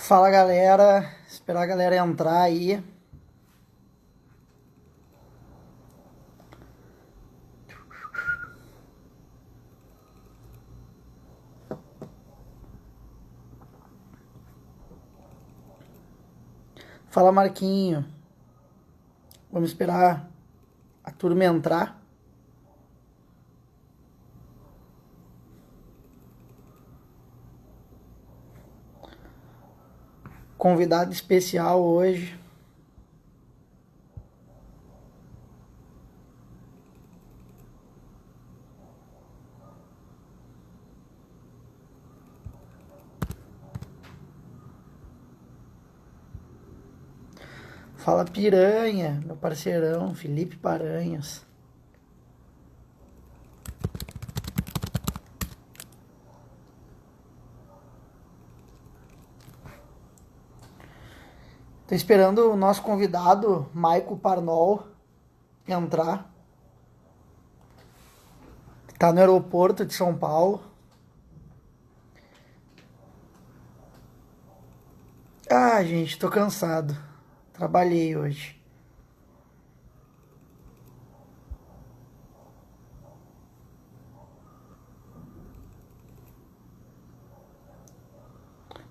Fala galera, esperar a galera entrar aí. Fala Marquinho, vamos esperar a turma entrar. Convidado especial hoje. Fala Piranha, meu parceirão, Felipe Paranhos. Tô esperando o nosso convidado, Maico Parnol, entrar. Tá no aeroporto de São Paulo. Ah, gente, tô cansado. Trabalhei hoje.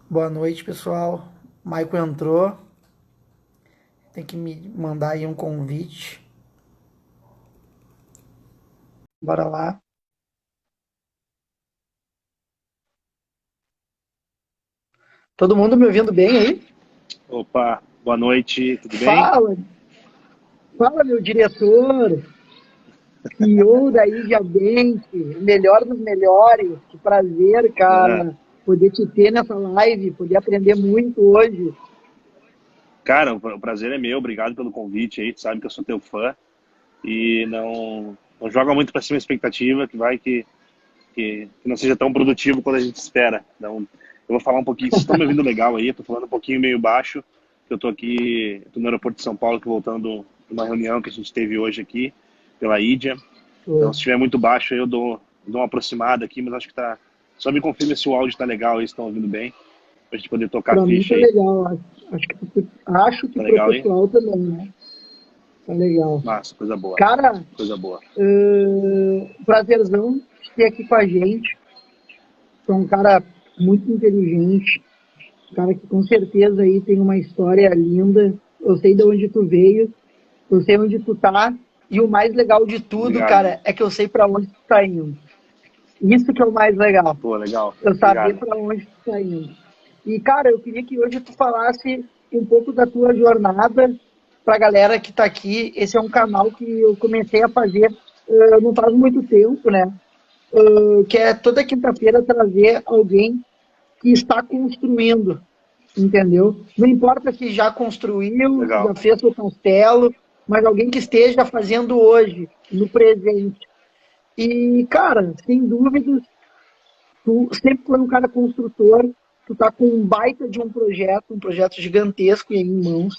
Boa noite, pessoal. Maico entrou. Tem que me mandar aí um convite. Bora lá. Todo mundo me ouvindo bem aí? Opa, boa noite, tudo bem? Fala, fala meu diretor, CEO da Ija Bank, melhor dos melhores. Que prazer, Ah, cara, poder te ter nessa live, poder aprender muito hoje. cara, o prazer é meu, obrigado pelo convite aí, tu sabe que eu sou teu fã e não joga muito pra cima a expectativa, que vai que não seja tão produtivo quanto a gente espera. Então, eu vou falar um pouquinho, vocês estão me ouvindo legal aí, eu tô falando um pouquinho meio baixo, que eu tô aqui, tô no aeroporto de São Paulo, que voltando de uma reunião que a gente teve hoje aqui, pela Idia. Então, Pô, se estiver muito baixo aí, eu dou uma aproximada aqui, mas acho que tá, só me confirma se o áudio tá legal aí, se estão ouvindo bem, pra gente poder tocar a pra mim ficha tá aí. legal, acho que Tá pro legal, hein? pessoal também, né? Tá legal. Massa, coisa boa. Cara, Coisa boa. prazerzão de ter aqui com a gente. Tu é um cara muito inteligente, um cara que com certeza aí tem uma história linda. Eu sei de onde tu veio, eu sei onde tu tá, e o mais legal de tudo, Obrigado. cara, é que eu sei para onde tu tá indo. Isso que é o mais legal, Pô, legal. eu saber Obrigado. para onde tu tá indo. E, cara, eu queria que hoje tu falasse um pouco da tua jornada pra galera que tá aqui. Esse é um canal que eu comecei a fazer não faz muito tempo, né? Que é toda quinta-feira trazer alguém que está construindo, entendeu? Não importa se já construiu, Legal. já fez seu castelo, mas alguém que esteja fazendo hoje, no presente. E, cara, sem dúvidas, tu sempre foi um cara construtor, tu tá com um baita de um projeto gigantesco aí em mãos.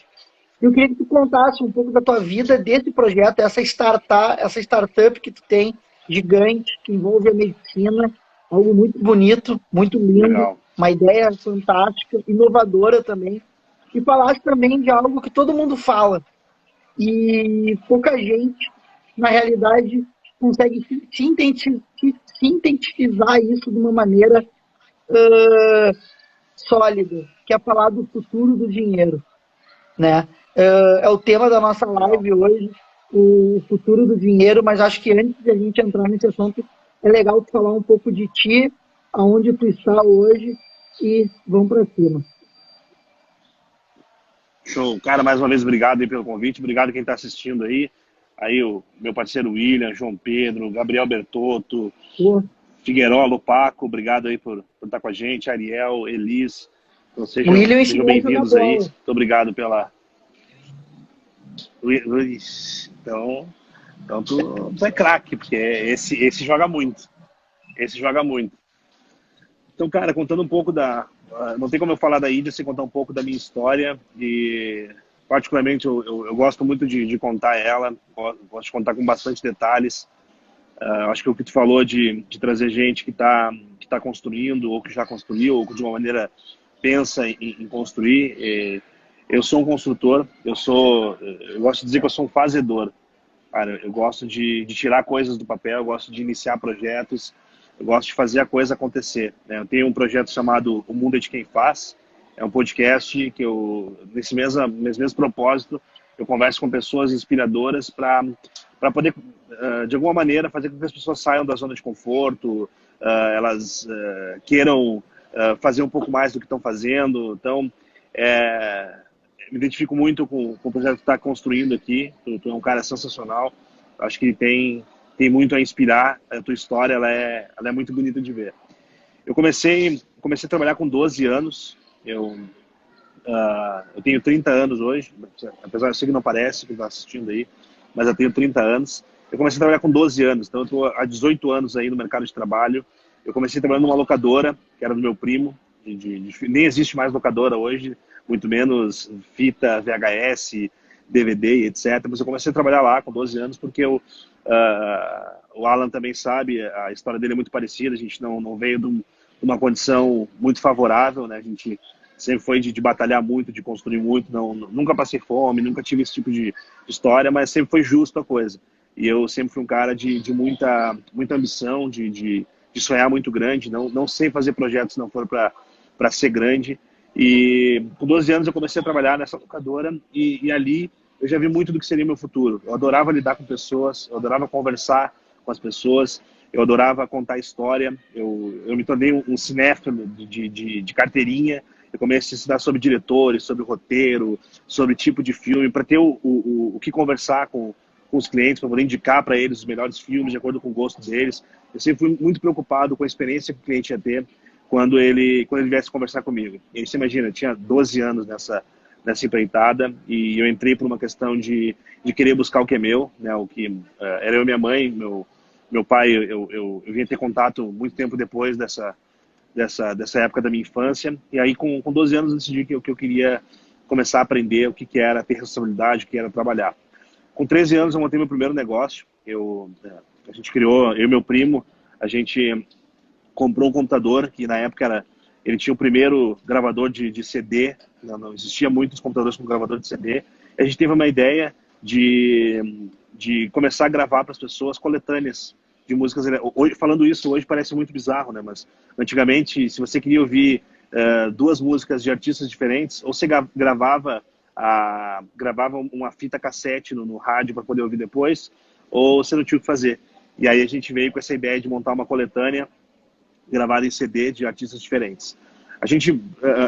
Eu queria que tu contasse um pouco da tua vida desse projeto, essa startup que tu tem, gigante, que envolve a medicina, algo muito bonito, muito lindo, Legal. uma ideia fantástica, inovadora também. E falasse também de algo que todo mundo fala e pouca gente, na realidade, consegue sintetizar isso de uma maneira sólida, que é falar do futuro do dinheiro, né? É o tema da nossa Legal. live hoje, o futuro do dinheiro, mas acho que antes de a gente entrar nesse assunto, é legal tu falar um pouco de ti, aonde tu está hoje e vamos para cima. Show. Cara, mais uma vez, obrigado aí pelo convite. Obrigado quem tá assistindo aí. Aí o meu parceiro William, João Pedro, Gabriel Bertotto, Pô, Figueiró, Paco, obrigado aí por estar com a gente. Ariel, Elis. Então o sejam, William sejam ensinou a jogar bem-vindos aí. bola. Muito obrigado pela. Luiz. Então tu é craque, porque esse joga muito. Esse joga muito. Então, cara, contando um pouco da. Não tem como eu falar da Índia sem contar um pouco da minha história. E, particularmente, eu gosto muito de contar ela, gosto de contar com bastante detalhes. Acho que o que tu falou de trazer gente que tá construindo, ou que já construiu, ou de uma maneira pensa em construir. Eu sou um construtor, eu gosto de dizer que eu sou um fazedor. Cara, eu gosto de tirar coisas do papel, eu gosto de iniciar projetos, eu gosto de fazer a coisa acontecer, né? Eu tenho um projeto chamado O Mundo é de Quem Faz, é um podcast que nesse mesmo propósito, eu converso com pessoas inspiradoras para poder, de alguma maneira, fazer com que as pessoas saiam da zona de conforto, elas queiram fazer um pouco mais do que estão fazendo. Então, me identifico muito com o projeto que está construindo aqui. Tu é um cara sensacional. Acho que tem muito a inspirar. A tua história ela é muito bonita de ver. Eu comecei a trabalhar com 12 anos. Eu tenho 30 anos hoje, apesar de ser que não parece, que está assistindo aí, mas eu tenho 30 anos. Eu comecei a trabalhar com 12 anos, então eu estou há 18 anos aí no mercado de trabalho. Eu comecei trabalhando numa locadora, que era do meu primo, nem existe mais locadora hoje, muito menos fita, VHS, DVD, etc. Mas eu comecei a trabalhar lá com 12 anos porque o Alan também sabe, a história dele é muito parecida, a gente não veio de uma condição muito favorável, né? A gente sempre foi de batalhar muito, de construir muito, nunca passei fome, nunca tive esse tipo de história, mas sempre foi justo a coisa. E eu sempre fui um cara de muita ambição, de sonhar muito grande, não sei fazer projetos se não for para ser grande. E com 12 anos eu comecei a trabalhar nessa locadora e ali eu já vi muito do que seria meu futuro. Eu adorava lidar com pessoas, eu adorava conversar com as pessoas, eu adorava contar história, eu me tornei um cinéfilo de carteirinha. Eu comecei a estudar sobre diretores, sobre roteiro, sobre tipo de filme, para ter o que conversar com os clientes, para poder indicar para eles os melhores filmes, de acordo com o gosto deles. Eu sempre fui muito preocupado com a experiência que o cliente ia ter quando ele viesse conversar comigo. E aí você imagina, eu tinha 12 anos nessa empreitada e eu entrei por uma questão de querer buscar o que é meu, né? O que era eu e minha mãe, meu pai, eu vinha ter contato muito tempo depois dessa época da minha infância. E aí, com 12 anos, eu decidi que eu queria começar a aprender o que era ter responsabilidade, o que era trabalhar. Com 13 anos, eu montei meu primeiro negócio. A gente criou, eu e meu primo, a gente comprou um computador que, na época, ele tinha o primeiro gravador de CD. Não existia muitos computadores com gravador de CD. A gente teve uma ideia de começar a gravar para as pessoas coletâneas de músicas. Hoje, falando isso, hoje parece muito bizarro, né? Mas antigamente, se você queria ouvir duas músicas de artistas diferentes, ou você gravava uma fita cassete no rádio para poder ouvir depois, ou você não tinha o que fazer. E aí a gente veio com essa ideia de montar uma coletânea gravada em CD de artistas diferentes. A gente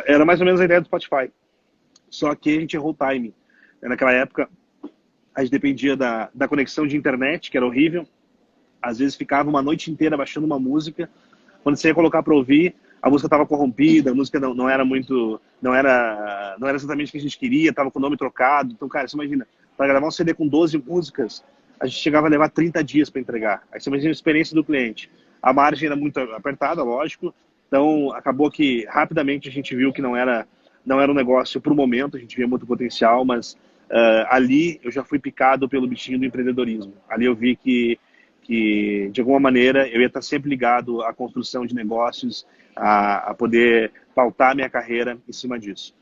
era mais ou menos a ideia do Spotify, só que a gente errou o timing. Naquela época, a gente dependia da conexão de internet, que era horrível. Às vezes ficava uma noite inteira baixando uma música. Quando você ia colocar para ouvir, a música estava corrompida, a música não era muito, não era exatamente o que a gente queria, estava com o nome trocado. Então, cara, você imagina, para gravar um CD com 12 músicas, a gente chegava a levar 30 dias para entregar. Aí você imagina a experiência do cliente. A margem era muito apertada, lógico. Então, acabou que rapidamente a gente viu que não era um negócio para o momento, a gente via muito potencial, mas ali eu já fui picado pelo bichinho do empreendedorismo. Ali eu vi que de alguma maneira eu ia estar sempre ligado à construção de negócios, a poder pautar a minha carreira em cima disso.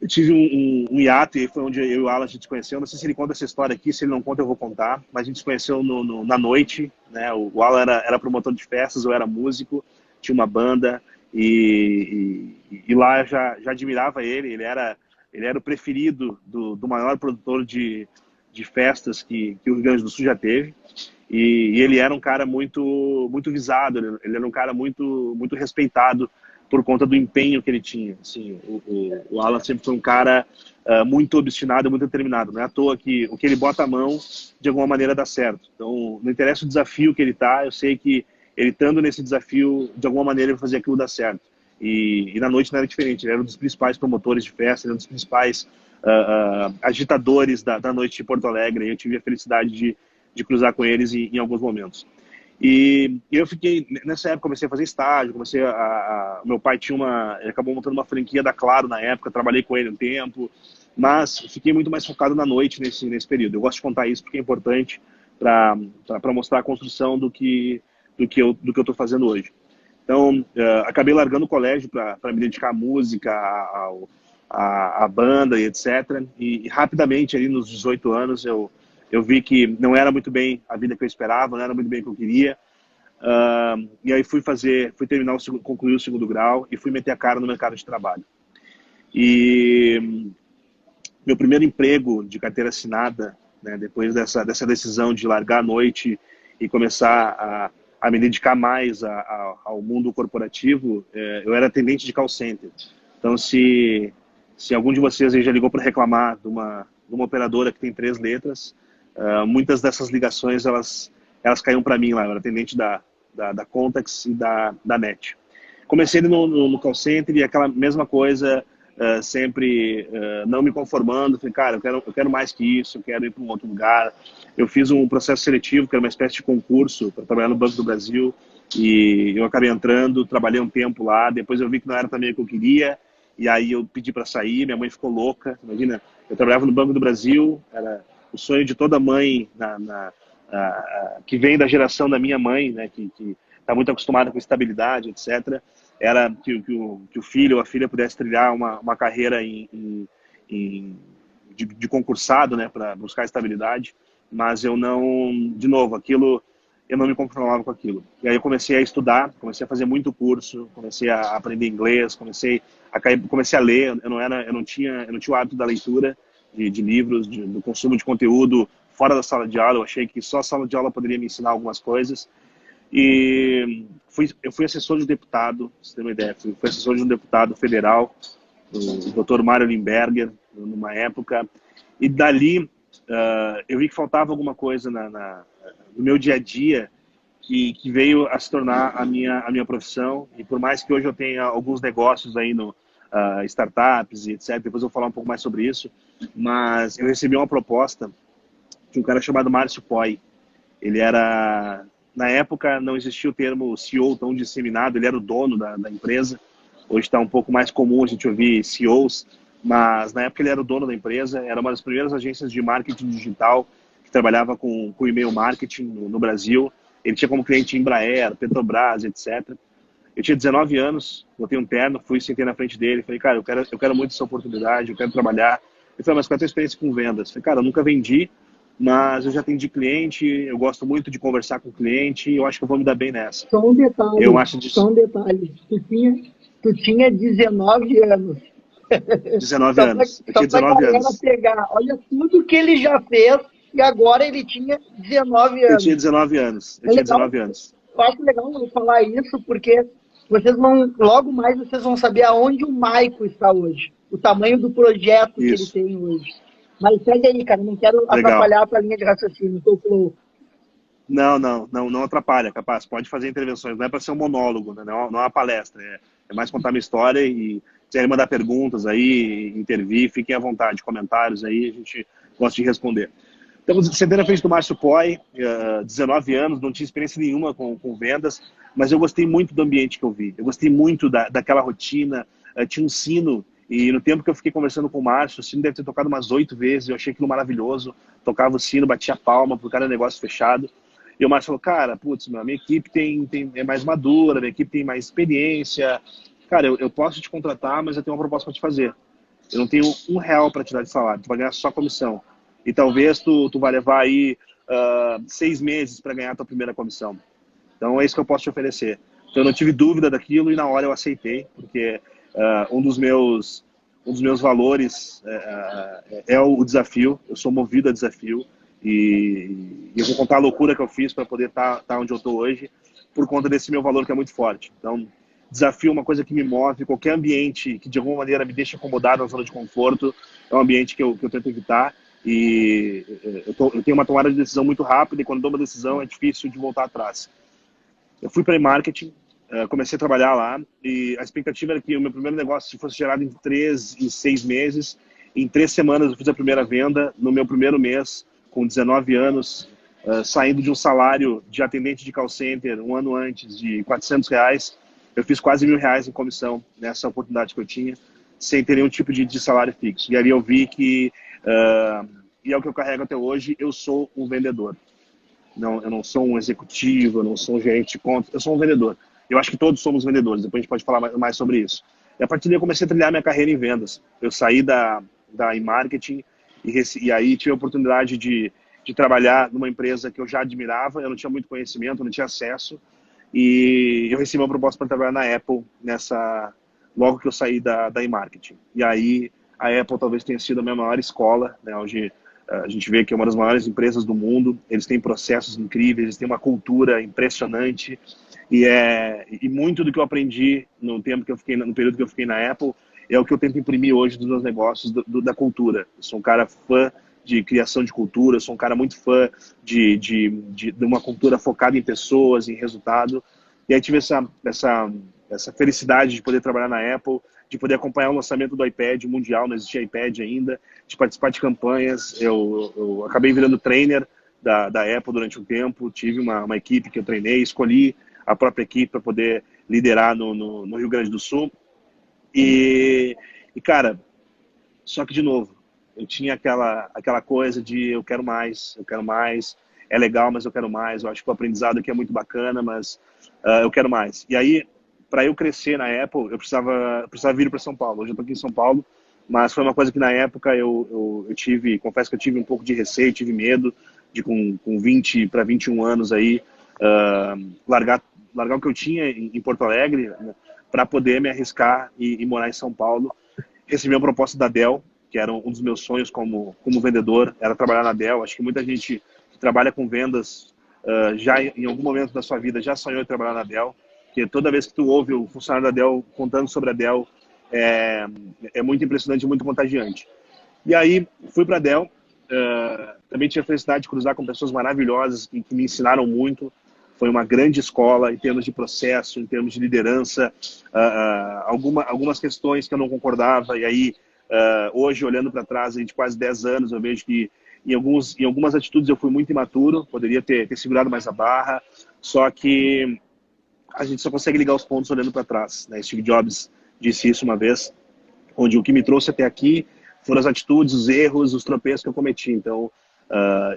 Eu tive um hiato e foi onde eu e o Alan a gente se conheceu. Não sei se ele conta essa história aqui, se ele não conta eu vou contar, mas a gente se conheceu na noite, né? O Alan era promotor de festas, eu era músico, tinha uma banda e lá eu já admirava ele. Ele era o preferido do maior produtor de festas que o Rio Grande do Sul já teve. E ele era um cara muito visado, ele era um cara muito respeitado por conta do empenho que ele tinha. Assim, o Alan sempre foi um cara muito obstinado, muito determinado. Não é à toa que o que ele bota a mão, de alguma maneira dá certo. Então, não interessa o desafio que ele tá, eu sei que ele estando nesse desafio, de alguma maneira ele vai fazer aquilo dar certo. E na noite não era diferente, ele era um dos principais promotores de festa, ele era um dos principais agitadores da noite de Porto Alegre, e eu tive a felicidade de cruzar com eles em alguns momentos. E eu fiquei, nessa época, comecei a fazer estágio, meu pai ele acabou montando uma franquia da Claro na época, trabalhei com ele um tempo, mas fiquei muito mais focado na noite nesse período. Eu gosto de contar isso porque é importante para mostrar a construção do que eu estou fazendo hoje. Então, acabei largando o colégio para me dedicar à música, à banda e etc. E rapidamente, ali nos 18 anos, eu vi que não era muito bem a vida que eu esperava, não era muito bem o que eu queria. E aí fui terminar concluir o segundo grau e fui meter a cara no mercado de trabalho. E meu primeiro emprego de carteira assinada, né, depois dessa decisão de largar a noite e começar a me dedicar mais ao mundo corporativo, eu era atendente de call center. Então, se algum de vocês aí já ligou para reclamar de uma operadora que tem 3 letras, muitas dessas ligações elas caíam para mim lá. Eu era atendente da Contax e da NET. Comecei no call center e aquela mesma coisa, sempre não me conformando. Falei, cara, eu quero mais que isso, eu quero ir para um outro lugar. Eu fiz um processo seletivo, que era uma espécie de concurso para trabalhar no Banco do Brasil, e eu acabei entrando, trabalhei um tempo lá, depois eu vi que não era também o que eu queria, e aí eu pedi para sair, minha mãe ficou louca. Imagina, eu trabalhava no Banco do Brasil, era o sonho de toda mãe que vem da geração da minha mãe, né, que está muito acostumada com estabilidade, etc., era que o filho ou a filha pudesse trilhar uma carreira de concursado, né, para buscar estabilidade, mas eu não, de novo, eu não me conformava com aquilo. E aí eu comecei a estudar, comecei a fazer muito curso, comecei a aprender inglês, comecei a ler. Eu não tinha o hábito da leitura de livros, do consumo de conteúdo fora da sala de aula. Eu achei que só a sala de aula poderia me ensinar algumas coisas. E eu fui assessor de um deputado, pra você ter uma ideia, fui assessor de um deputado federal, o Dr. Mário Limberger, numa época, e dali eu vi que faltava alguma coisa no meu dia a dia que veio a se tornar a minha profissão. E por mais que hoje eu tenha alguns negócios aí no startups e etc., depois eu vou falar um pouco mais sobre isso, mas eu recebi uma proposta de um cara chamado Márcio Poi. Ele era, na época não existia o termo CEO tão disseminado, ele era o dono da empresa. Hoje está um pouco mais comum a gente ouvir CEOs, mas na época ele era o dono da empresa, era uma das primeiras agências de marketing digital que trabalhava com e-mail marketing no Brasil. Ele tinha como cliente Embraer, Petrobras, etc. Eu tinha 19 anos, botei um terno, fui, sentei na frente dele, falei, cara, eu quero muito essa oportunidade, eu quero trabalhar. Ele falou, mas qual é a tua experiência com vendas? Eu falei, cara, eu nunca vendi, mas eu já atendi cliente, eu gosto muito de conversar com o cliente e eu acho que eu vou me dar bem nessa. Só um detalhe, Eu acho disso. só um detalhe. Tu tinha 19 anos. 19 anos. Eu tinha Só pra 19 galera anos. pegar, olha tudo que ele já fez e agora ele tinha 19 Eu tinha anos. 19 anos. Eu É tinha legal, 19 anos. eu acho legal eu falar isso porque vocês vão, logo mais vocês vão saber aonde o Maico está hoje, o tamanho do projeto que ele Isso. tem hoje. Mas segue aí, cara, não quero Legal. atrapalhar a tua linha de raciocínio, tô flow. Não atrapalha, capaz. Pode fazer intervenções. Não é para ser um monólogo, né? Não é uma palestra. É mais contar minha história e se quiserem mandar perguntas aí, intervir, fiquem à vontade. Comentários aí, a gente gosta de responder. Então, sentei na frente do Márcio Poi, 19 anos, não tinha experiência nenhuma com vendas, mas eu gostei muito do ambiente que eu vi. Eu gostei muito daquela rotina. Tinha um sino, e no tempo que eu fiquei conversando com o Márcio, o sino deve ter tocado umas 8 vezes, eu achei aquilo maravilhoso. Tocava o sino, batia palma pro cara, negócio fechado. E o Márcio falou, cara, putz, minha equipe é mais madura, minha equipe tem mais experiência. Cara, eu posso te contratar, mas eu tenho uma proposta para te fazer. Eu não tenho R$1 para te dar de salário, tu vai ganhar só comissão. E talvez tu vai levar aí 6 meses para ganhar a tua primeira comissão. Então é isso que eu posso te oferecer. Então eu não tive dúvida daquilo e na hora eu aceitei, porque um dos meus valores é o desafio. Eu sou movido a desafio e eu vou contar a loucura que eu fiz para poder estar onde eu estou hoje por conta desse meu valor que é muito forte. Então, desafio é uma coisa que me move. Qualquer ambiente que de alguma maneira me deixa acomodado na zona de conforto é um ambiente que eu tento evitar. E eu tenho uma tomada de decisão muito rápida e quando dou uma decisão é difícil de voltar atrás. Eu fui para marketing, comecei a trabalhar lá e a expectativa era que o meu primeiro negócio fosse gerado em 3 e 6 meses. Em 3 semanas eu fiz a primeira venda. No meu primeiro mês, com 19 anos, saindo de um salário de atendente de call center um ano antes de R$400, eu fiz quase R$1.000 em comissão nessa oportunidade que eu tinha, sem ter nenhum tipo de salário fixo. E ali eu vi que, e é o que eu carrego até hoje, eu sou um vendedor. Não, eu não sou um executivo, eu não sou um gerente de contas, eu sou um vendedor. Eu acho que todos somos vendedores, depois a gente pode falar mais sobre isso. E a partir daí eu comecei a trilhar minha carreira em vendas. Eu saí da e-marketing e aí tive a oportunidade de trabalhar numa empresa que eu já admirava, eu não tinha muito conhecimento, não tinha acesso, e eu recebi uma proposta para trabalhar na Apple logo que eu saí da e-marketing. E aí a Apple talvez tenha sido a minha maior escola, né, onde a gente vê que é uma das maiores empresas do mundo, eles têm processos incríveis, eles têm uma cultura impressionante, e muito do que eu aprendi no período que eu fiquei na Apple é o que eu tento imprimir hoje dos meus negócios, da cultura. Eu sou um cara fã de criação de cultura, eu sou um cara muito fã de uma cultura focada em pessoas, em resultado. E aí tive essa felicidade de poder trabalhar na Apple, de poder acompanhar o lançamento do iPad mundial, não existia iPad ainda, de participar de campanhas. Eu acabei virando trainer da Apple durante um tempo, tive uma equipe que eu treinei, escolhi a própria equipe para poder liderar no Rio Grande do Sul. E, cara, só que de novo, eu tinha aquela coisa de eu quero mais, é legal, mas eu quero mais, eu acho que o aprendizado aqui é muito bacana, mas eu quero mais. E aí, para eu crescer na Apple, eu precisava vir para São Paulo. Hoje eu estou aqui em São Paulo, mas foi uma coisa que na época eu confesso que eu tive um pouco de receio, tive medo de com 20 para 21 anos aí, largar o que eu tinha em Porto Alegre, né, para poder me arriscar e morar em São Paulo. Recebi uma proposta da Dell, que era um dos meus sonhos como vendedor, era trabalhar na Dell. Acho que muita gente que trabalha com vendas já em algum momento da sua vida já sonhou em trabalhar na Dell, porque toda vez que tu ouve o funcionário da Dell contando sobre a Dell, é muito impressionante, muito contagiante. E aí fui para a Dell, também tive a felicidade de cruzar com pessoas maravilhosas que me ensinaram muito. Foi uma grande escola em termos de processo, em termos de liderança, algumas questões que eu não concordava, e aí hoje, olhando para trás, de quase 10 anos, eu vejo que em algumas atitudes eu fui muito imaturo, poderia ter segurado mais a barra, só que a gente só consegue ligar os pontos olhando para trás, né? Steve Jobs disse isso uma vez, onde o que me trouxe até aqui foram as atitudes, os erros, os tropeços que eu cometi. Então,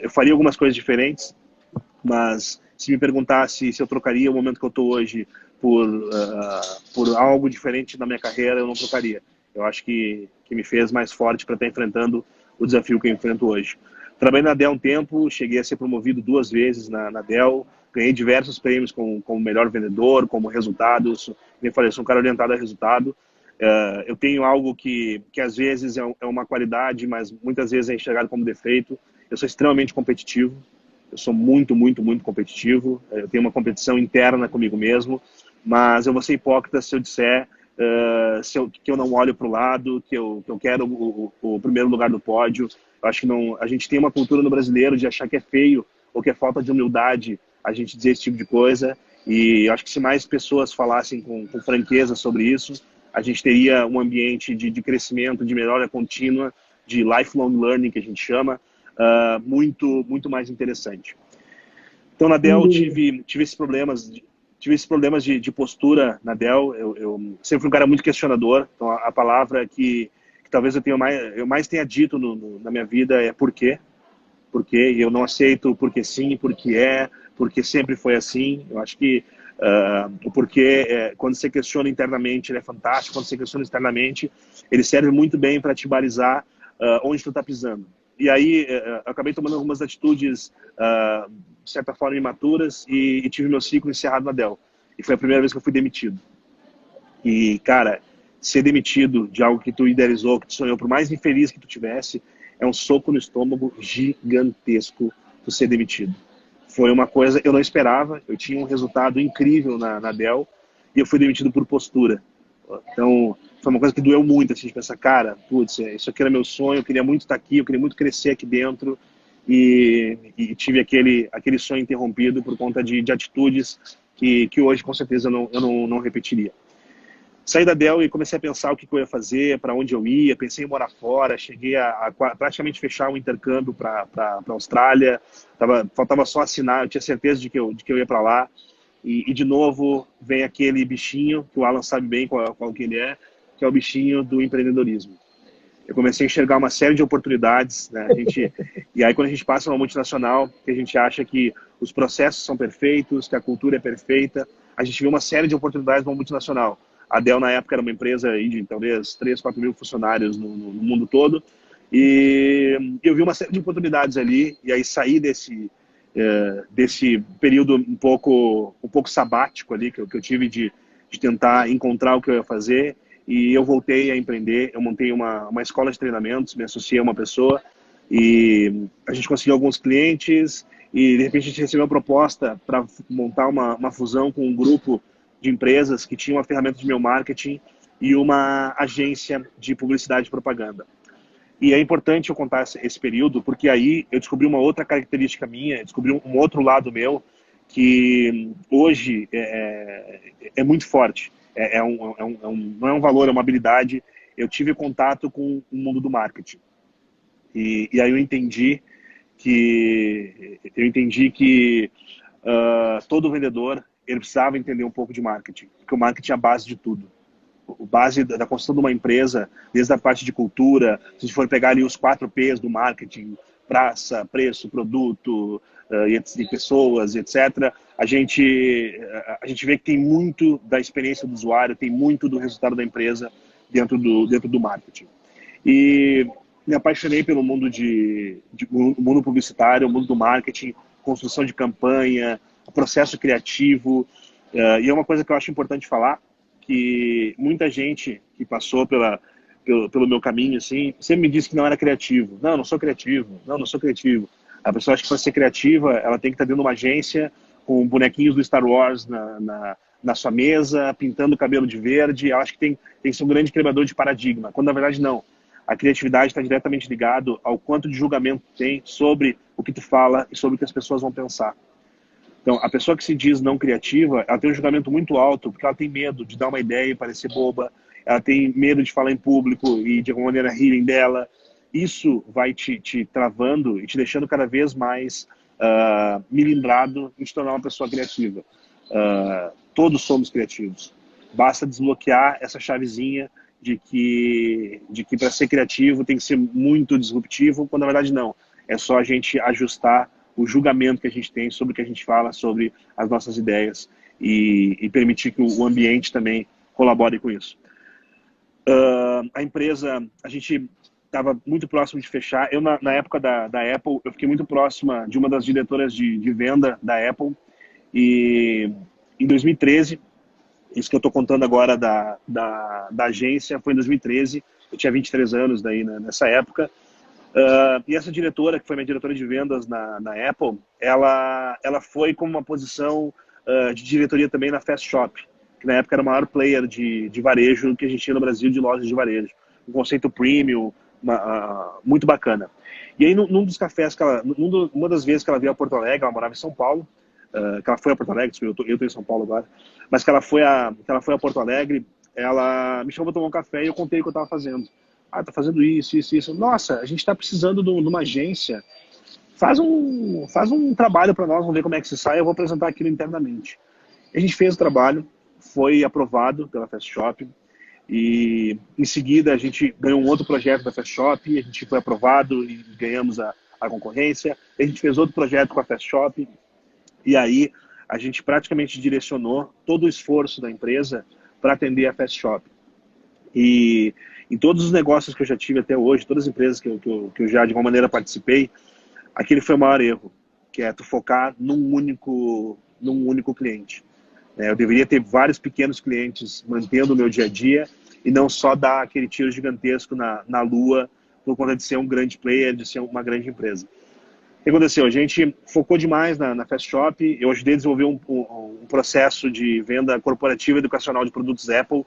eu faria algumas coisas diferentes, mas se me perguntasse se eu trocaria o momento que eu estou hoje por algo diferente na minha carreira, eu não trocaria. Eu acho que me fez mais forte para estar enfrentando o desafio que eu enfrento hoje. Trabalhei na Dell um tempo, cheguei a ser promovido 2 vezes na Dell, ganhei diversos prêmios como melhor vendedor, como resultados. Como eu falei, eu sou um cara orientado a resultado. Eu tenho algo que às vezes é uma qualidade, mas muitas vezes é enxergado como defeito. Eu sou extremamente competitivo. Eu sou muito, muito, muito competitivo. Eu tenho uma competição interna comigo mesmo, mas eu vou ser hipócrita se eu disser que eu não olho para o lado, que eu quero o primeiro lugar do pódio. Eu acho que não. A gente tem uma cultura no brasileiro de achar que é feio ou que é falta de humildade a gente dizer esse tipo de coisa. E eu acho que se mais pessoas falassem com franqueza sobre isso, a gente teria um ambiente de crescimento, de melhora contínua, de lifelong learning, que a gente chama, muito, muito mais interessante. Então, na Dell, tive esses problemas de postura na Dell. Eu sempre fui um cara muito questionador. Então, a palavra que talvez eu mais tenha dito na minha vida é por quê. Porque eu não aceito porque sim, porque sempre foi assim. Eu acho que o porquê, quando você questiona internamente, ele é fantástico. Quando você questiona externamente, ele serve muito bem para te balizar onde tu está pisando. E aí, eu acabei tomando algumas atitudes, de certa forma, imaturas, e tive meu ciclo encerrado na Dell. E foi a primeira vez que eu fui demitido. E, cara, ser demitido de algo que tu idealizou, que tu sonhou, por mais infeliz que tu tivesse, é um soco no estômago gigantesco tu ser demitido. Foi uma coisa que eu não esperava. Eu tinha um resultado incrível na Dell e eu fui demitido por postura. Então, foi uma coisa que doeu muito, assim, de pensar, cara, putz, isso aqui era meu sonho, eu queria muito estar aqui, eu queria muito crescer aqui dentro, e tive aquele sonho interrompido por conta de atitudes que hoje, com certeza, eu não repetiria. Saí da Dell e comecei a pensar o que eu ia fazer, para onde eu ia, pensei em morar fora, cheguei a praticamente fechar um intercâmbio para a Austrália, faltava só assinar, eu tinha certeza de que eu ia para lá. E, de novo, vem aquele bichinho, que o Alan sabe bem qual que ele é, que é o bichinho do empreendedorismo. Eu comecei a enxergar uma série de oportunidades, né? E aí, quando a gente passa numa multinacional, que a gente acha que os processos são perfeitos, que a cultura é perfeita, a gente viu uma série de oportunidades numa multinacional. A Dell, na época, era uma empresa aí de talvez 3, 4 mil funcionários no mundo todo. E eu vi uma série de oportunidades ali, e aí saí desse período um pouco sabático ali, que eu tive de tentar encontrar o que eu ia fazer, e eu voltei a empreender. Eu montei uma escola de treinamentos, me associei a uma pessoa, e a gente conseguiu alguns clientes, e de repente a gente recebeu uma proposta para montar uma fusão com um grupo de empresas que tinha uma ferramenta de email marketing e uma agência de publicidade e propaganda. E é importante eu contar esse período, porque aí eu descobri uma outra característica minha, descobri um outro lado meu, que hoje é muito forte. Não é um valor, é uma habilidade. Eu tive contato com o mundo do marketing. E aí eu entendi que todo vendedor ele precisava entender um pouco de marketing, porque o marketing é a base de tudo. O base da construção de uma empresa, desde a parte de cultura, se a gente for pegar ali os 4 P's do marketing, praça, preço, produto, e pessoas, etc., a gente vê que tem muito da experiência do usuário, tem muito do resultado da empresa dentro do marketing. E me apaixonei pelo mundo mundo publicitário, o mundo do marketing, construção de campanha, processo criativo. E é uma coisa que eu acho importante falar, que muita gente que passou pelo meu caminho, assim, sempre me disse que não era criativo. Não sou criativo. Não sou criativo. A pessoa acha que para ser criativa, ela tem que estar dentro de uma agência com bonequinhos do Star Wars na sua mesa, pintando o cabelo de verde. Eu acho que tem que ser um grande quebrador de paradigma, quando na verdade não. A criatividade está diretamente ligado ao quanto de julgamento tem sobre o que tu fala e sobre o que as pessoas vão pensar. Então, a pessoa que se diz não criativa, ela tem um julgamento muito alto, porque ela tem medo de dar uma ideia e parecer boba, ela tem medo de falar em público e de alguma maneira rirem dela. Isso vai te travando e te deixando cada vez mais milindrado em te tornar uma pessoa criativa. Todos somos criativos. Basta desbloquear essa chavezinha de que para ser criativo tem que ser muito disruptivo, quando na verdade não. É só a gente ajustar o julgamento que a gente tem sobre o que a gente fala, sobre as nossas ideias e permitir que o ambiente também colabore com isso. A empresa, a gente estava muito próximo de fechar. Eu, na época da Apple, eu fiquei muito próxima de uma das diretoras de venda da Apple, e em 2013, isso que eu estou contando agora da agência, foi em 2013, eu tinha 23 anos daí, né, nessa época. E essa diretora, que foi minha diretora de vendas na Apple, ela foi com uma posição de diretoria também na Fast Shop, que na época era o maior player de varejo que a gente tinha no Brasil, de lojas de varejo. Um conceito premium, muito bacana. E aí, num dos cafés, uma das vezes que ela veio a Porto Alegre, ela morava em São Paulo, que ela foi a Porto Alegre, eu estou em São Paulo agora, mas que ela foi a Porto Alegre, ela me chamou para tomar um café e eu contei o que eu estava fazendo. Tá fazendo isso. Nossa, a gente está precisando de uma agência. Faz um trabalho para nós, vamos ver como é que se sai, eu vou apresentar aquilo internamente. A gente fez o trabalho, foi aprovado pela Fast Shop, e em seguida a gente ganhou um outro projeto da Fast Shop, a gente foi aprovado e ganhamos a concorrência. A gente fez outro projeto com a Fast Shop, e aí a gente praticamente direcionou todo o esforço da empresa para atender a Fast Shop. E em todos os negócios que eu já tive até hoje, todas as empresas que eu já de alguma maneira participei, aquele foi o maior erro, que é tu focar num único cliente. Eu deveria ter vários pequenos clientes mantendo o meu dia a dia e não só dar aquele tiro gigantesco na lua por conta de ser um grande player, de ser uma grande empresa. O que aconteceu? A gente focou demais na Fast Shop. Eu ajudei a desenvolver um processo de venda corporativa educacional de produtos Apple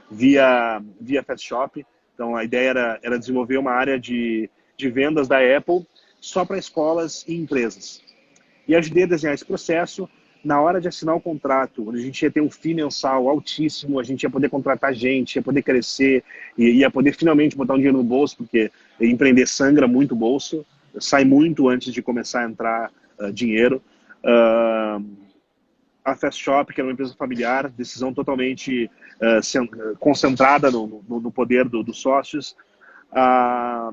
via Fast Shop. Então, a ideia era desenvolver uma área de vendas da Apple só para escolas e empresas. E ajudei a desenhar esse processo. Na hora de assinar o contrato, onde a gente ia ter um FII mensal altíssimo, a gente ia poder contratar gente, ia poder crescer, ia poder finalmente botar um dinheiro no bolso, porque empreender sangra muito o bolso, sai muito antes de começar a entrar dinheiro. A Fast Shop, que era uma empresa familiar, decisão totalmente concentrada no poder dos sócios,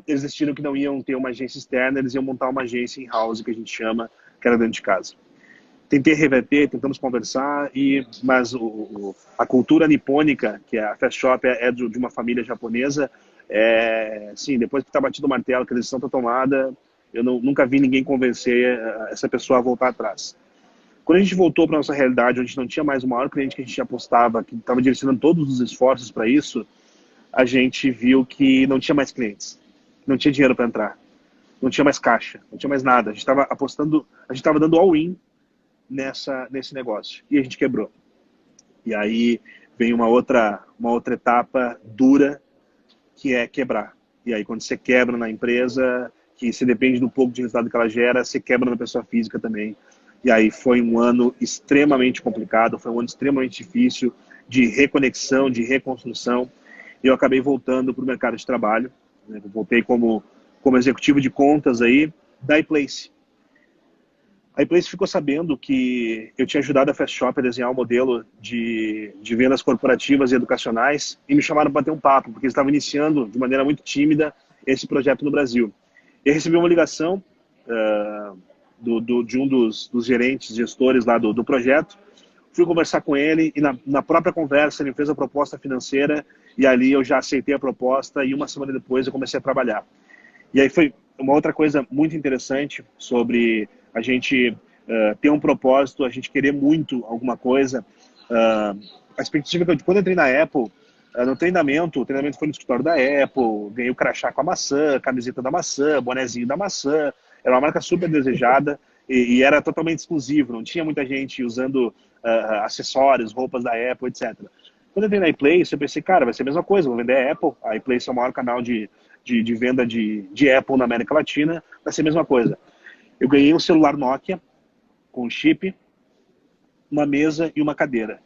eles decidiram que não iam ter uma agência externa, eles iam montar uma agência in-house, que a gente chama, que era dentro de casa. tentei reverter, tentamos conversar, mas a cultura nipônica, que a Fast Shop é de uma família japonesa, sim, depois que está batido o martelo, que a decisão está tomada, eu nunca vi ninguém convencer essa pessoa a voltar atrás. Quando a gente voltou para nossa realidade, onde não tinha mais o maior cliente que a gente apostava, que estava direcionando todos os esforços para isso, a gente viu que não tinha mais clientes, não tinha dinheiro para entrar, não tinha mais caixa, não tinha mais nada. A gente estava apostando, a gente estava dando all-in nesse negócio e a gente quebrou. E aí vem uma outra etapa dura, que é quebrar. E aí quando você quebra na empresa, que você depende do pouco de resultado que ela gera, você quebra na pessoa física também. E aí foi um ano extremamente complicado, foi um ano extremamente difícil de reconexão, de reconstrução. E eu acabei voltando para o mercado de trabalho, né? Voltei como executivo de contas aí da iPlace. A iPlace ficou sabendo que eu tinha ajudado a Fast Shop a desenhar um modelo de vendas corporativas e educacionais e me chamaram para bater um papo, porque eles estavam iniciando de maneira muito tímida esse projeto no Brasil. Eu recebi uma ligação de um dos gerentes, gestores lá do projeto. Fui conversar com ele e na própria conversa ele fez a proposta financeira e ali eu já aceitei a proposta e uma semana depois eu comecei a trabalhar. E aí foi uma outra coisa muito interessante sobre a gente ter um propósito, a gente querer muito alguma coisa. A expectativa que quando eu entrei na Apple, no treinamento, o treinamento foi no escritório da Apple, ganhei o crachá com a maçã, camiseta da maçã, bonezinho da maçã, era uma marca super desejada e era totalmente exclusivo, não tinha muita gente usando acessórios, roupas da Apple, etc. Quando eu entrei na iPlace, eu pensei, cara, vai ser a mesma coisa, vou vender a Apple, a iPlace é o maior canal de venda de Apple na América Latina, vai ser a mesma coisa. Eu ganhei um celular Nokia com chip, uma mesa e uma cadeira.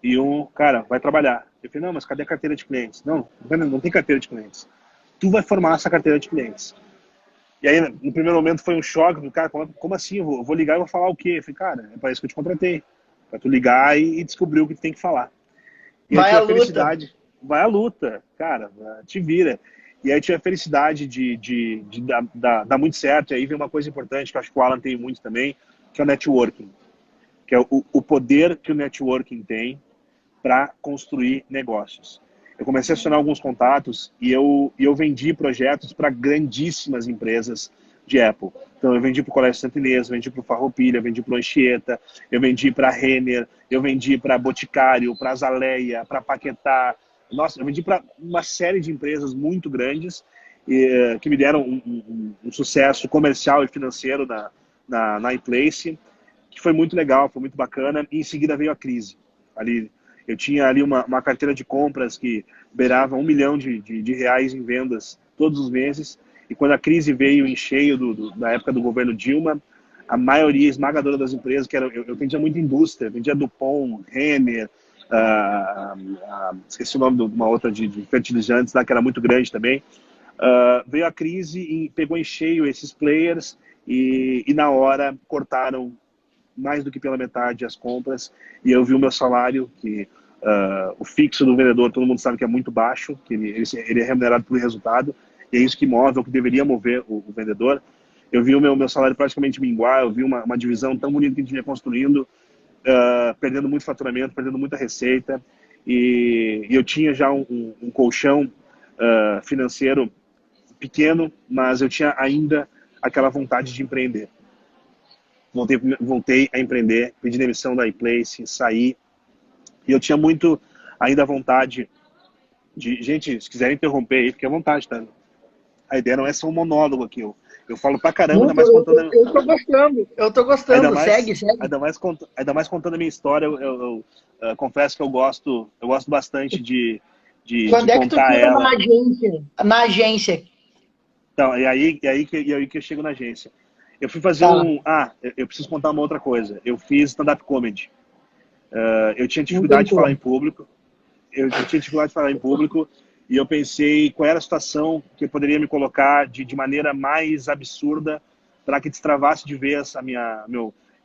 E cara, vai trabalhar. Eu falei, não, mas cadê a carteira de clientes? Não tem carteira de clientes. Tu vai formar essa carteira de clientes. E aí, no primeiro momento, foi um choque. Cara, como assim? Eu vou ligar e vou falar o quê? Eu falei, cara, é para isso que eu te contratei. Para tu ligar e descobrir o que tu tem que falar. E aí Vai tive à a luta. felicidade. Vai à luta, cara, te vira. E aí tive a felicidade de dar muito certo. E aí vem uma coisa importante que eu acho que o Alan tem muito também, que é o networking. Que é o poder que o networking tem para construir negócios. Eu comecei a acionar alguns contatos e eu vendi projetos para grandíssimas empresas de Apple. Então, eu vendi para o Colégio Santa Inês, vendi para o Farroupilha, vendi para o Anchieta, eu vendi para a Renner, eu vendi para Boticário, para a Zaleia, para Paquetá. Nossa, eu vendi para uma série de empresas muito grandes que me deram um sucesso comercial e financeiro na iPlace, que foi muito legal, foi muito bacana. E em seguida veio a crise. Ali, eu tinha ali uma carteira de compras que beirava 1 milhão de reais em vendas todos os meses. E quando a crise veio em cheio da época do governo Dilma, a maioria esmagadora das empresas, que eu vendia muita indústria, vendia Dupont, Renner, esqueci o nome de uma outra de fertilizantes lá, que era muito grande também. Veio a crise e pegou em cheio esses players e na hora cortaram mais do que pela metade as compras, e eu vi o meu salário, que o fixo do vendedor, todo mundo sabe que é muito baixo, que ele é remunerado por resultado, e é isso que move, é o que deveria mover o vendedor. Eu vi o meu salário praticamente minguar, eu vi uma divisão tão bonita que a gente vinha construindo, perdendo muito faturamento, perdendo muita receita, e eu tinha já um colchão financeiro pequeno, mas eu tinha ainda aquela vontade de empreender. Voltei a empreender, pedi demissão da iPlace, saí. E eu tinha muito ainda vontade de... Gente, se quiserem interromper aí, fique à vontade, tá? A ideia não é ser um monólogo aqui. Eu falo pra caramba, ainda Muito, mais contando... eu tô gostando. Eu tô Ainda gostando. mais, Segue, segue. ainda mais contando a minha história, confesso que eu gosto bastante de Quando é que tu contar chega na ela. agência? Na agência. Então, e aí que eu chego na agência. Eu fui fazer Tá. eu preciso contar uma outra coisa. Eu fiz stand-up comedy. Eu tinha Não tem dificuldade de falar em como. público. Eu tinha dificuldade de falar em público e eu pensei qual era a situação que eu poderia me colocar de maneira mais absurda para que destravasse de vez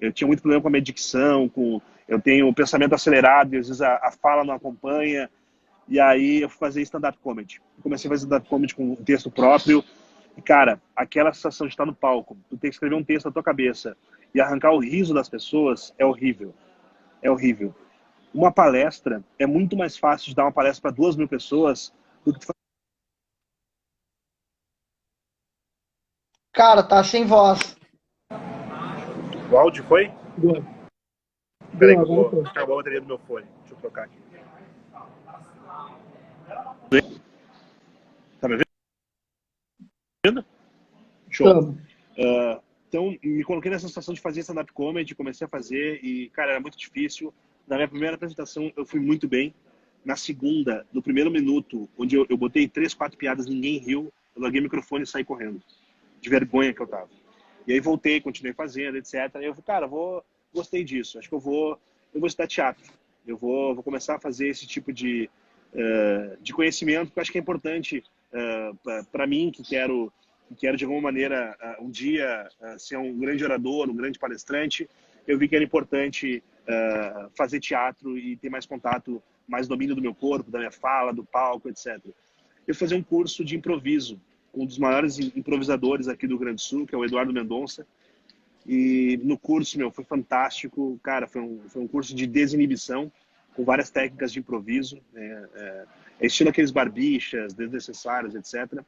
eu tinha muito problema com a minha dicção, eu tenho o pensamento acelerado e às vezes a fala não acompanha. E aí eu fui fazer stand-up comedy. Comecei a fazer stand-up comedy com um texto próprio E, cara, aquela sensação de estar no palco, tu ter que escrever um texto na tua cabeça e arrancar o riso das pessoas é horrível. É horrível. Uma palestra é muito mais fácil de dar uma palestra para 2.000 pessoas do que tu fazer. Cara, tá sem voz. O áudio foi? Deu, Peraí deu, que eu agora vou. foi. Acabou a bateria do meu fone. Deixa eu trocar aqui. Tá me ouvindo? Show. Tamo. Então, me coloquei nessa situação de fazer stand-up comedy, comecei a fazer e, cara, era muito difícil. Na minha primeira apresentação, eu fui muito bem. Na segunda, no primeiro minuto, onde eu botei 3, 4 piadas, ninguém riu, eu larguei o microfone e saí correndo, de vergonha que eu tava. E aí voltei, continuei fazendo, etc. E eu falei, cara, gostei disso, acho que eu vou estudar teatro. Eu vou começar a fazer esse tipo de conhecimento, que eu acho que é importante para mim, que quero de alguma maneira um dia ser um grande orador, um grande palestrante. Eu vi que era importante fazer teatro e ter mais contato, mais domínio do meu corpo, da minha fala, do palco, etc. Eu fui fazer um curso de improviso com um dos maiores improvisadores aqui do Rio Grande do Sul, que é o Eduardo Mendonça. E no curso, meu, foi fantástico. Cara, foi um curso de desinibição, com várias técnicas de improviso, né? Estilo aqueles barbichas, desnecessários, etc.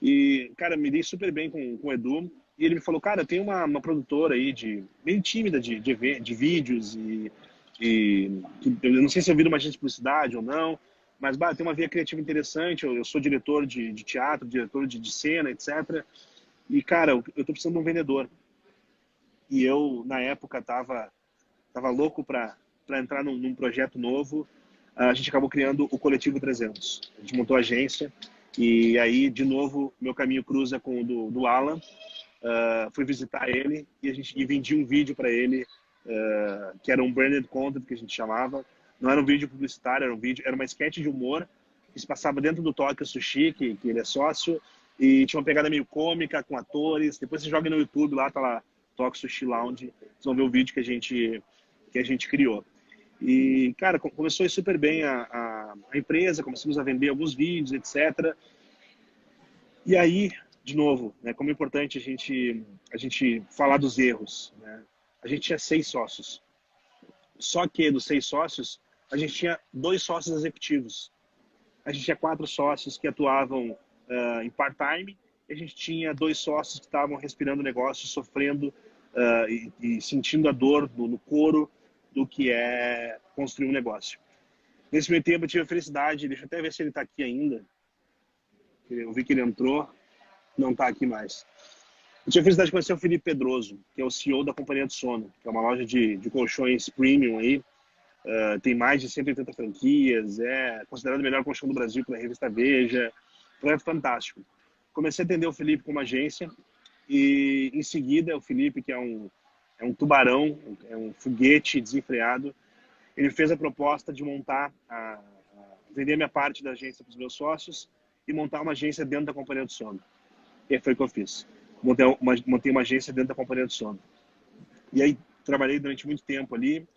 E, cara, me dei super bem com o Edu. E ele me falou, cara, tem uma produtora aí, bem tímida de vídeos. Eu não sei se eu vi uma agência de publicidade ou não, mas tem uma via criativa interessante. Eu sou diretor de teatro, diretor de cena, etc. E, cara, eu tô precisando de um vendedor. E eu, na época, tava louco para entrar num projeto novo. A gente acabou criando o Coletivo 300. A gente montou a agência e aí, de novo, meu caminho cruza com o do Alan. Fui visitar ele e vendi um vídeo para ele, que era um branded content, que a gente chamava. Não era um vídeo publicitário, era uma sketch de humor que se passava dentro do Tokyo Sushi, que ele é sócio, e tinha uma pegada meio cômica, com atores. Depois você joga no YouTube, lá tá lá, Tokyo Sushi Lounge, vocês vão ver o vídeo que a gente criou. E, cara, começou super bem a empresa, começamos a vender alguns vídeos, etc. E aí, de novo, né, como é importante a gente falar dos erros, né? A gente tinha 6 sócios. Só que dos 6 sócios, a gente tinha 2 sócios executivos. A gente tinha 4 sócios que atuavam em part-time, e a gente tinha 2 sócios que estavam respirando o negócio, sofrendo e sentindo a dor no couro do que é construir um negócio. Nesse meio tempo eu tive a felicidade, deixa eu até ver se ele está aqui ainda. Eu vi que ele entrou, não está aqui mais. Eu tive a felicidade de conhecer o Felipe Pedroso, que é o CEO da Companhia do Sono, que é uma loja de colchões premium aí. Tem mais de 180 franquias, é considerado o melhor colchão do Brasil pela revista Veja. Então é fantástico. Comecei a atender o Felipe como agência e, em seguida, o Felipe, que é um tubarão, é um foguete desenfreado, ele fez a proposta de vender minha parte da agência para os meus sócios e montar uma agência dentro da Companhia do Sono. E foi o que eu fiz. Montei uma agência dentro da Companhia do Sono. E aí trabalhei durante muito tempo ali,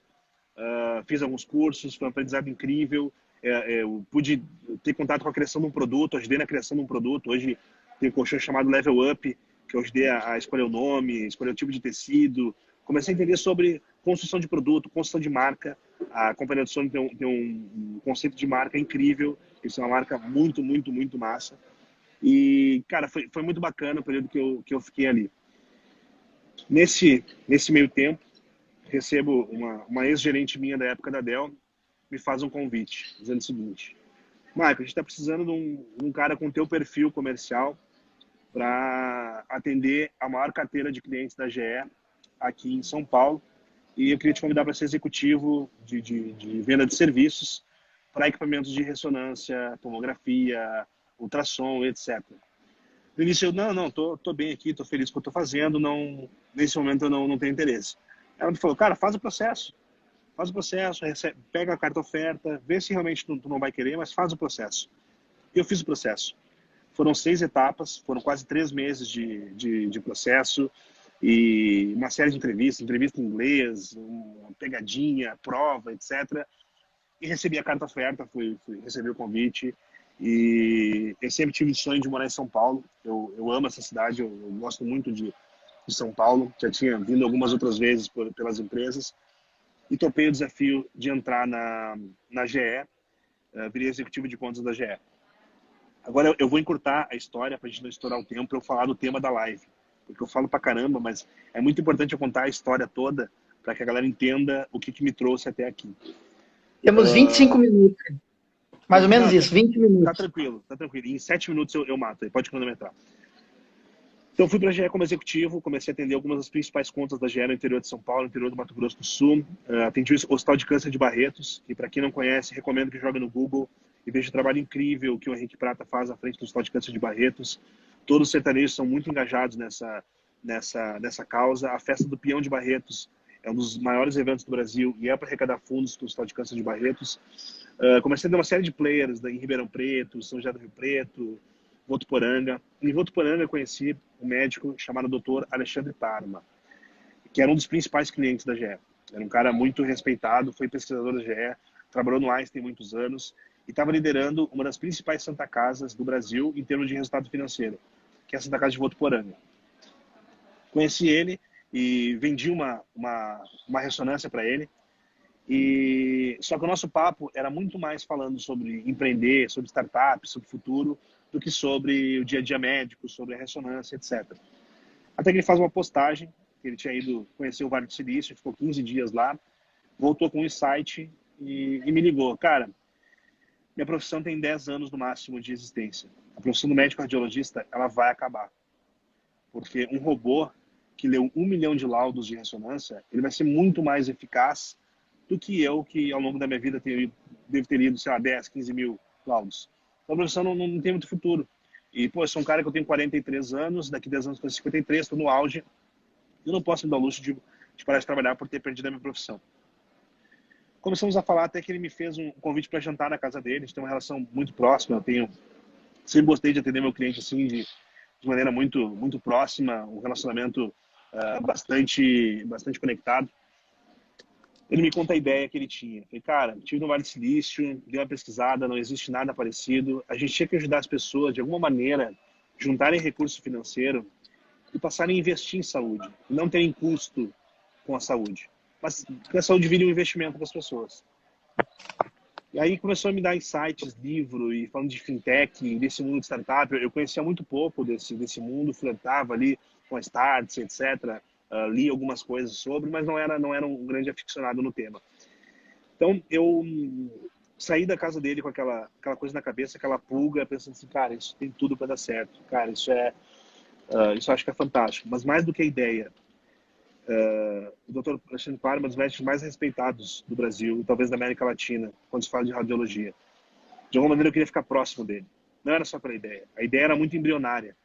fiz alguns cursos, foi um aprendizado incrível. Eu pude ter contato com a criação de um produto, ajudei na criação de um produto. Hoje tem um colchão chamado Level Up, que eu ajudei a escolher o nome, escolher o tipo de tecido. Comecei a entender sobre construção de produto, construção de marca. A Companhia do Sono tem um conceito de marca incrível. Isso é uma marca muito, muito, muito massa. E, cara, foi muito bacana o período que eu fiquei ali. Nesse meio tempo, recebo uma ex-gerente minha da época da Dell, me faz um convite, dizendo o seguinte: Michael, a gente está precisando de um cara com teu perfil comercial para atender a maior carteira de clientes da GE aqui em São Paulo, e eu queria te convidar para ser executivo de venda de serviços para equipamentos de ressonância, tomografia, ultrassom, etc. No início eu, não, tô bem aqui, tô feliz com o que eu tô fazendo, nesse momento eu não tenho interesse. Ela me falou, cara, faz o processo, pega a carta oferta, vê se realmente tu não vai querer, mas faz o processo. E eu fiz o processo. Foram 6 etapas, foram quase 3 meses de processo e uma série de entrevista em inglês, uma pegadinha, prova, etc. E recebi a carta oferta, recebi o convite E eu sempre tive o sonho de morar em São Paulo. Eu amo essa cidade, eu gosto muito de São Paulo. Já tinha vindo algumas outras vezes pelas empresas. E topei o desafio de entrar na GE, virei executivo de contas da GE. Agora eu vou encurtar a história para a gente não estourar o tempo para eu falar do tema da live. Porque eu falo pra caramba, mas é muito importante eu contar a história toda para que a galera entenda o que me trouxe até aqui. Temos 25 minutos. Mais ou menos Não, isso, 20 tá minutos. tranquilo, tá tranquilo. Em 7 minutos eu mato, aí pode cronometrar. Então, eu fui para a GE como executivo, comecei a atender algumas das principais contas da GE no interior de São Paulo, no interior do Mato Grosso do Sul. Atendi o Hospital de Câncer de Barretos, que para quem não conhece, recomendo que jogue no Google e veja o trabalho incrível que o Henrique Prata faz à frente do Hospital de Câncer de Barretos. Todos os sertanejos são muito engajados nessa causa. A Festa do Peão de Barretos é um dos maiores eventos do Brasil e é para arrecadar fundos para o Hospital de Câncer de Barretos. Comecei a ter uma série de players em Ribeirão Preto, São José do Rio Preto, Votuporanga. Em Votuporanga eu conheci um médico chamado Dr. Alexandre Parma, que era um dos principais clientes da GE. Era um cara muito respeitado, foi pesquisador da GE, trabalhou no Einstein muitos anos e estava liderando uma das principais Santa Casas do Brasil em termos de resultado financeiro, que é a Santa Casa de Votuporanga. Conheci ele e vendi uma ressonância para ele. Só que o nosso papo era muito mais falando sobre empreender, sobre startups, sobre futuro, do que sobre o dia a dia médico, sobre a ressonância, etc. Até que ele faz uma postagem, que ele tinha ido conhecer o Vale do Silício, ficou 15 dias lá, voltou com um insight e me ligou. Cara, minha profissão tem 10 anos no máximo de existência. A profissão do médico radiologista, ela vai acabar. Porque um robô que leu 1 milhão de laudos de ressonância, ele vai ser muito mais eficaz do que eu, que ao longo da minha vida devo ter lido, sei lá, 10, 15 mil laudos. Então a profissão não tem muito futuro. E, pô, eu sou um cara que eu tenho 43 anos, daqui 10 anos eu tenho 53, estou no auge. Eu não posso me dar o luxo de parar de trabalhar por ter perdido a minha profissão. Começamos a falar até que ele me fez um convite para jantar na casa dele. A gente tem uma relação muito próxima. Sempre gostei de atender meu cliente assim, de maneira muito, muito próxima, um relacionamento bastante conectado. Ele me conta a ideia que ele tinha. Falei, cara, estive no Vale do Silício, dei uma pesquisada, não existe nada parecido. A gente tinha que ajudar as pessoas, de alguma maneira, juntarem recurso financeiro e passarem a investir em saúde. E não terem custo com a saúde. Mas que a saúde vire um investimento para as pessoas. E aí começou a me dar insights, livro, e falando de fintech, desse mundo de startup. Eu conhecia muito pouco desse mundo, flertava ali com a Starts, etc., li algumas coisas sobre, mas não era um grande aficionado no tema. Então, eu saí da casa dele com aquela coisa na cabeça, aquela pulga, pensando assim, cara, isso tem tudo para dar certo. Cara, isso eu acho que é fantástico. Mas mais do que a ideia, o Dr. Alexandre Parma é um dos médicos mais respeitados do Brasil, talvez da América Latina, quando se fala de radiologia. De alguma maneira, eu queria ficar próximo dele. Não era só pela ideia. A ideia era muito embrionária.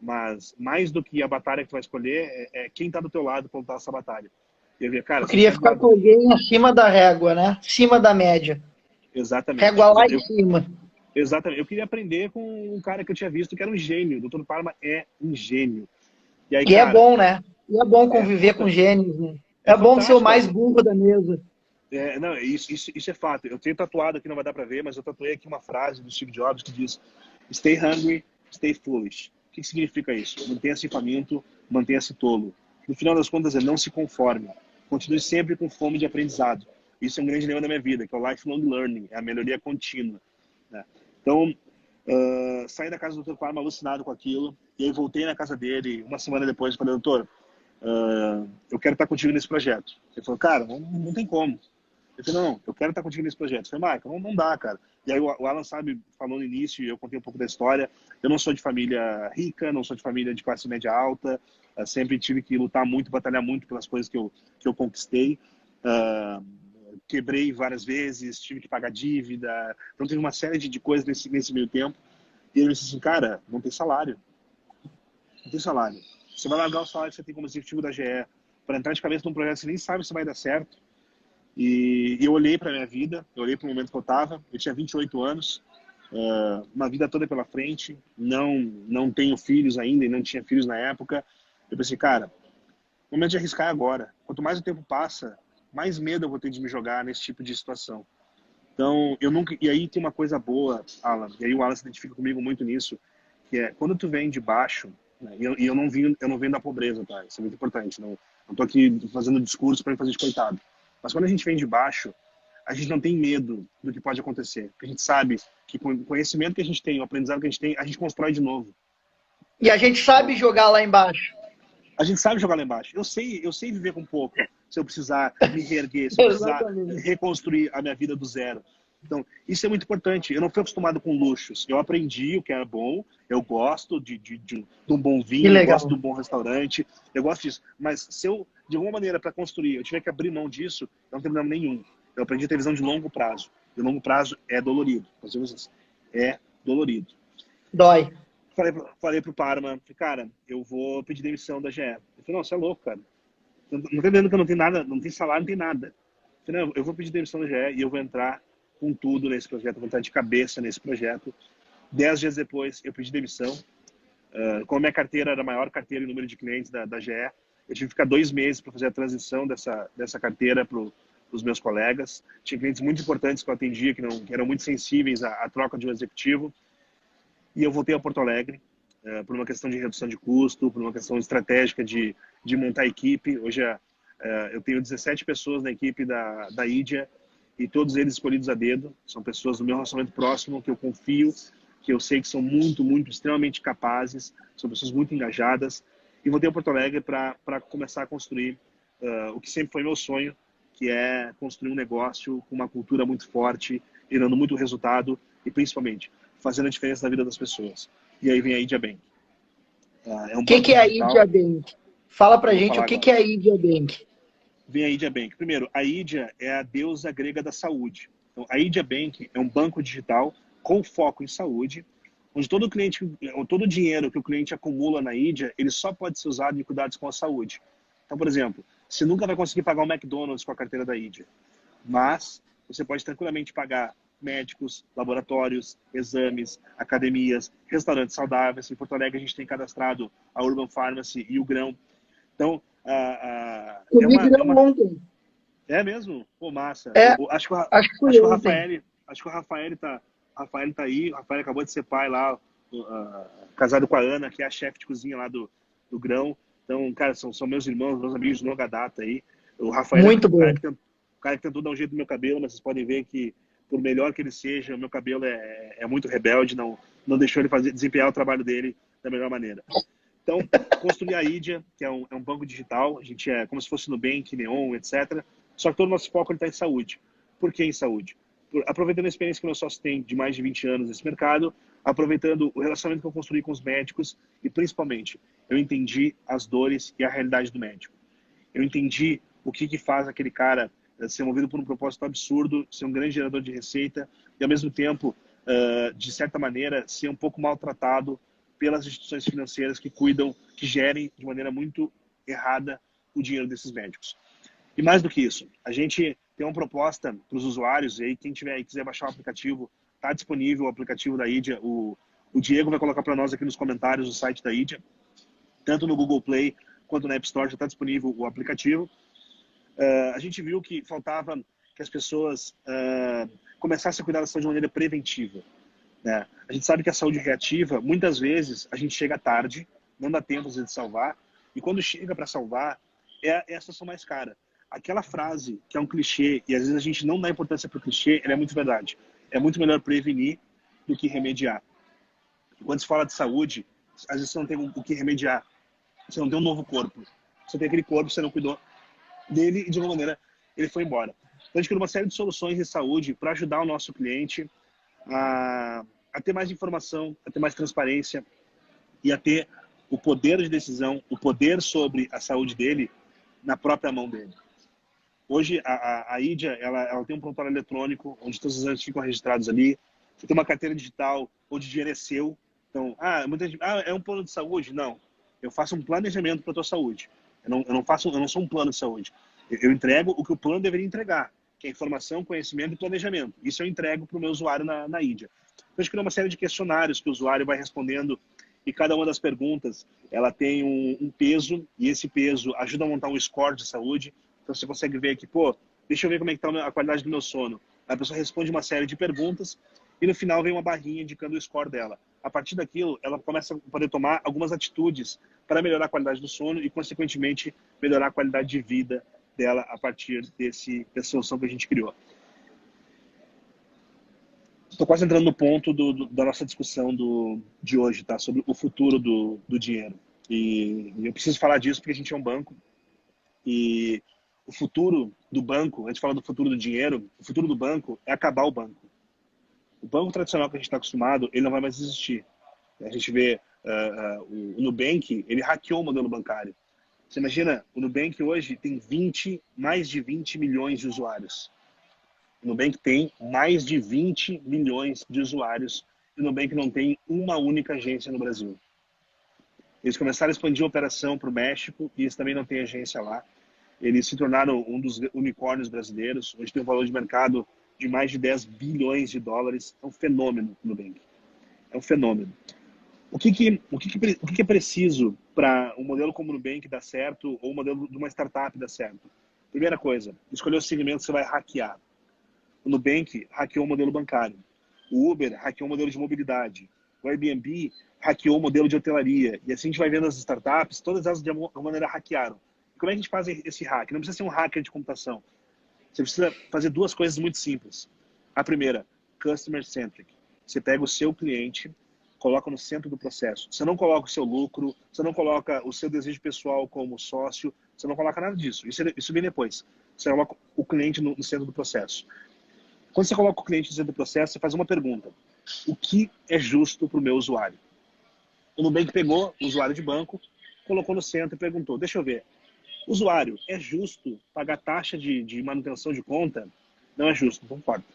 Mas mais do que a batalha que tu vai escolher, é quem está do teu lado para lutar essa batalha. E eu via, cara, Eu queria ficar com alguém acima da régua, né? Acima da média. Exatamente. Régua lá em cima. Exatamente. Eu queria aprender com um cara que eu tinha visto que era um gênio. O Dr. Parma é um gênio. E aí, É cara, bom, né? E é bom conviver com gênios, né? É bom ser o mais burro da mesa. Não, isso é fato. Eu tenho tatuado aqui, não vai dar para ver, mas eu tatuei aqui uma frase do Steve Jobs que diz: Stay hungry, stay foolish. O que significa isso? Mantenha-se faminto, mantenha-se tolo. No final das contas, é não se conforme. Continue sempre com fome de aprendizado. Isso é um grande lema da minha vida, que é o lifelong learning, é a melhoria contínua. Né? Então, saí da casa do Dr. Parma alucinado com aquilo, e aí voltei na casa dele uma semana depois e falei, doutor, eu quero estar contigo nesse projeto. Ele falou, cara, não tem como. Eu falei, não, eu quero estar contigo nesse projeto. Eu falei, Michael, não dá, cara. E aí o Alan sabe, falou no início, e eu contei um pouco da história, eu não sou de família rica, não sou de família de classe média alta, sempre tive que lutar muito, batalhar muito pelas coisas que eu conquistei. Quebrei várias vezes, tive que pagar dívida, então teve uma série de coisas nesse meio tempo. E ele disse assim, cara, não tem salário. Não tem salário. Você vai largar o salário que você tem como executivo da GE para entrar de cabeça num projeto que você nem sabe se vai dar certo. E eu olhei para a minha vida, eu olhei para o momento que eu estava, eu tinha 28 anos, uma vida toda pela frente, não tenho filhos ainda e não tinha filhos na época. Eu pensei, cara, o momento de arriscar é agora. Quanto mais o tempo passa, mais medo eu vou ter de me jogar nesse tipo de situação. Então, eu nunca... E aí tem uma coisa boa, Alan, e aí o Alan se identifica comigo muito nisso, que é quando tu vem de baixo, né, e eu não venho da pobreza, tá? Isso é muito importante. Não tô aqui fazendo discurso para fazer de coitado. Mas quando a gente vem de baixo, a gente não tem medo do que pode acontecer. Porque a gente sabe que com o conhecimento que a gente tem, o aprendizado que a gente constrói de novo. E a gente sabe Então, jogar lá embaixo. a gente sabe jogar lá embaixo. Eu sei viver com pouco, se eu precisar me reerguer, se eu precisar Exatamente. reconstruir a minha vida do zero. Então, isso é muito importante. Eu não fui acostumado com luxos. Eu aprendi o que é bom. Eu gosto de um bom Que vinho, eu gosto de legal. um bom restaurante, eu gosto disso. Mas se eu, de alguma maneira, para construir, eu tiver que abrir mão disso, eu não tenho problema nenhum. Eu aprendi a ter visão de longo prazo. E longo prazo é dolorido. É dolorido. Dói. Falei pro Parma, falei, cara, eu vou pedir demissão da GE. Ele falou, não, você é louco, cara. Não tá entendendo que não tem nada, não tem salário, não tem nada. Eu falei, não, eu vou pedir demissão da GE e eu vou entrar com tudo nesse projeto, vou entrar de cabeça nesse projeto. 10 dias depois, eu pedi demissão. Como a minha carteira era a maior carteira em número de clientes da GE, eu tive que ficar 2 meses para fazer a transição dessa carteira para os meus colegas. Tinha clientes muito importantes que eu atendia, que eram muito sensíveis à troca de um executivo. E eu voltei a Porto Alegre por uma questão de redução de custo, por uma questão estratégica de montar a equipe. Hoje eu tenho 17 pessoas na equipe da IDEA e todos eles escolhidos a dedo. São pessoas do meu relacionamento próximo, que eu confio, que eu sei que são muito, muito, extremamente capazes, são pessoas muito engajadas. E voltei a Porto Alegre para começar a construir o que sempre foi meu sonho, que é construir um negócio com uma cultura muito forte, gerando muito resultado e, principalmente, fazendo a diferença na vida das pessoas. E aí vem a Idia Bank. É um O que, banco que é a Idia digital. Bank? Fala Eu pra vou gente o falar que, agora. que é a Idia Bank. Vem a Idia Bank. Primeiro, a Idia é a deusa grega da saúde. Então, a Idia Bank é um banco digital com foco em saúde, onde todo o dinheiro que o cliente acumula na Idia, ele só pode ser usado em cuidados com a saúde. Então, por exemplo, você nunca vai conseguir pagar um McDonald's com a carteira da Idia, mas você pode tranquilamente pagar médicos, laboratórios, exames, academias, restaurantes saudáveis. Em Porto Alegre a gente tem cadastrado a Urban Pharmacy e o Grão. Então, é Comi uma, é grão uma... ontem. É mesmo? Pô, massa. É, Acho que acho que foi ontem. Acho que o Rafael tá aí. O Rafael acabou de ser pai lá, casado com a Ana, que é a chefe de cozinha lá do Grão. Então, cara, são meus irmãos, meus amigos de longa data aí. O Rafael é Muito bom. o cara que tentou dar um jeito no meu cabelo, mas vocês podem ver que, por melhor que ele seja, o meu cabelo é muito rebelde, não deixou ele desempenhar o trabalho dele da melhor maneira. Então, construir a Idia, que é um banco digital, a gente é como se fosse Nubank, Neon, etc. Só que todo o nosso foco está em saúde. Por que em saúde? Aproveitando a experiência que meu sócio tem de mais de 20 anos nesse mercado, aproveitando o relacionamento que eu construí com os médicos e, principalmente, eu entendi as dores e a realidade do médico. Eu entendi o que faz aquele cara ser movido por um propósito absurdo, ser um grande gerador de receita e, ao mesmo tempo, de certa maneira, ser um pouco maltratado pelas instituições financeiras que cuidam, que gerem de maneira muito errada o dinheiro desses médicos. E mais do que isso, a gente tem uma proposta para os usuários, e aí quem tiver aí quiser baixar o aplicativo, está disponível o aplicativo da Idia, o Diego vai colocar para nós aqui nos comentários o site da Idia, tanto no Google Play quanto na App Store já está disponível o aplicativo. A gente viu que faltava que as pessoas começassem a cuidar da saúde de maneira preventiva. Né? A gente sabe que a saúde reativa, muitas vezes, a gente chega tarde, não dá tempo às vezes, de salvar, e quando chega para salvar, é a situação mais cara. Aquela frase que é um clichê, e às vezes a gente não dá importância para o clichê, ela é muito verdade. É muito melhor prevenir do que remediar. E quando se fala de saúde, às vezes você não tem o que remediar. Você não tem um novo corpo. Você tem aquele corpo, você não cuidou dele e de alguma maneira ele foi embora. Então a gente criou uma série de soluções de saúde para ajudar o nosso cliente a ter mais informação, a ter mais transparência e a ter o poder de decisão, o poder sobre a saúde dele na própria mão dele. Hoje a Idia ela tem um prontuário eletrônico onde todos os anos ficam registrados ali. Você tem uma carteira digital onde o dinheiro é seu. Então, muita gente, é um plano de saúde? Não. Eu faço um planejamento para a tua saúde. Eu não sou um plano de saúde. Eu entrego o que o plano deveria entregar, que é informação, conhecimento e planejamento. Isso eu entrego para o meu usuário na Idia. Então, a gente criou uma série de questionários que o usuário vai respondendo e cada uma das perguntas ela tem um peso e esse peso ajuda a montar um score de saúde. Então, você consegue ver aqui, deixa eu ver como é que está a qualidade do meu sono. A pessoa responde uma série de perguntas e no final vem uma barrinha indicando o score dela. A partir daquilo, ela começa a poder tomar algumas atitudes para melhorar a qualidade do sono e, consequentemente, melhorar a qualidade de vida dela a partir dessa solução que a gente criou. Estou quase entrando no ponto da nossa discussão de hoje, tá? Sobre o futuro do dinheiro. E eu preciso falar disso porque a gente é um banco e o futuro do banco, antes de falar do futuro do dinheiro, o futuro do banco é acabar o banco. O banco tradicional que a gente está acostumado, ele não vai mais existir. A gente vê o Nubank, ele hackeou o modelo bancário. Você imagina, o Nubank hoje tem mais de 20 milhões de usuários. O Nubank tem mais de 20 milhões de usuários e o Nubank não tem uma única agência no Brasil. Eles começaram a expandir a operação para o México e eles também não têm agência lá. Eles se tornaram um dos unicórnios brasileiros. Hoje tem um valor de mercado de mais de 10 bilhões de dólares. É um fenômeno no Nubank. É um fenômeno. O que é preciso para um modelo como o Nubank dar certo ou um modelo de uma startup dar certo? Primeira coisa, escolher o segmento que você vai hackear. O Nubank hackeou o modelo bancário. O Uber hackeou o modelo de mobilidade. O Airbnb hackeou o modelo de hotelaria. E assim a gente vai vendo as startups, todas elas de alguma maneira hackearam. Como é que a gente faz esse hack? Não precisa ser um hacker de computação. Você precisa fazer duas coisas muito simples. A primeira, customer centric. Você pega o seu cliente, coloca no centro do processo. Você não coloca o seu lucro, você não coloca o seu desejo pessoal como sócio, você não coloca nada disso. Isso vem depois. Você coloca o cliente no centro do processo. Quando você coloca o cliente no centro do processo, você faz uma pergunta. O que é justo para o meu usuário? O Nubank pegou o usuário de banco, colocou no centro e perguntou, deixa eu ver, usuário, é justo pagar taxa de manutenção de conta? Não é justo, então corta.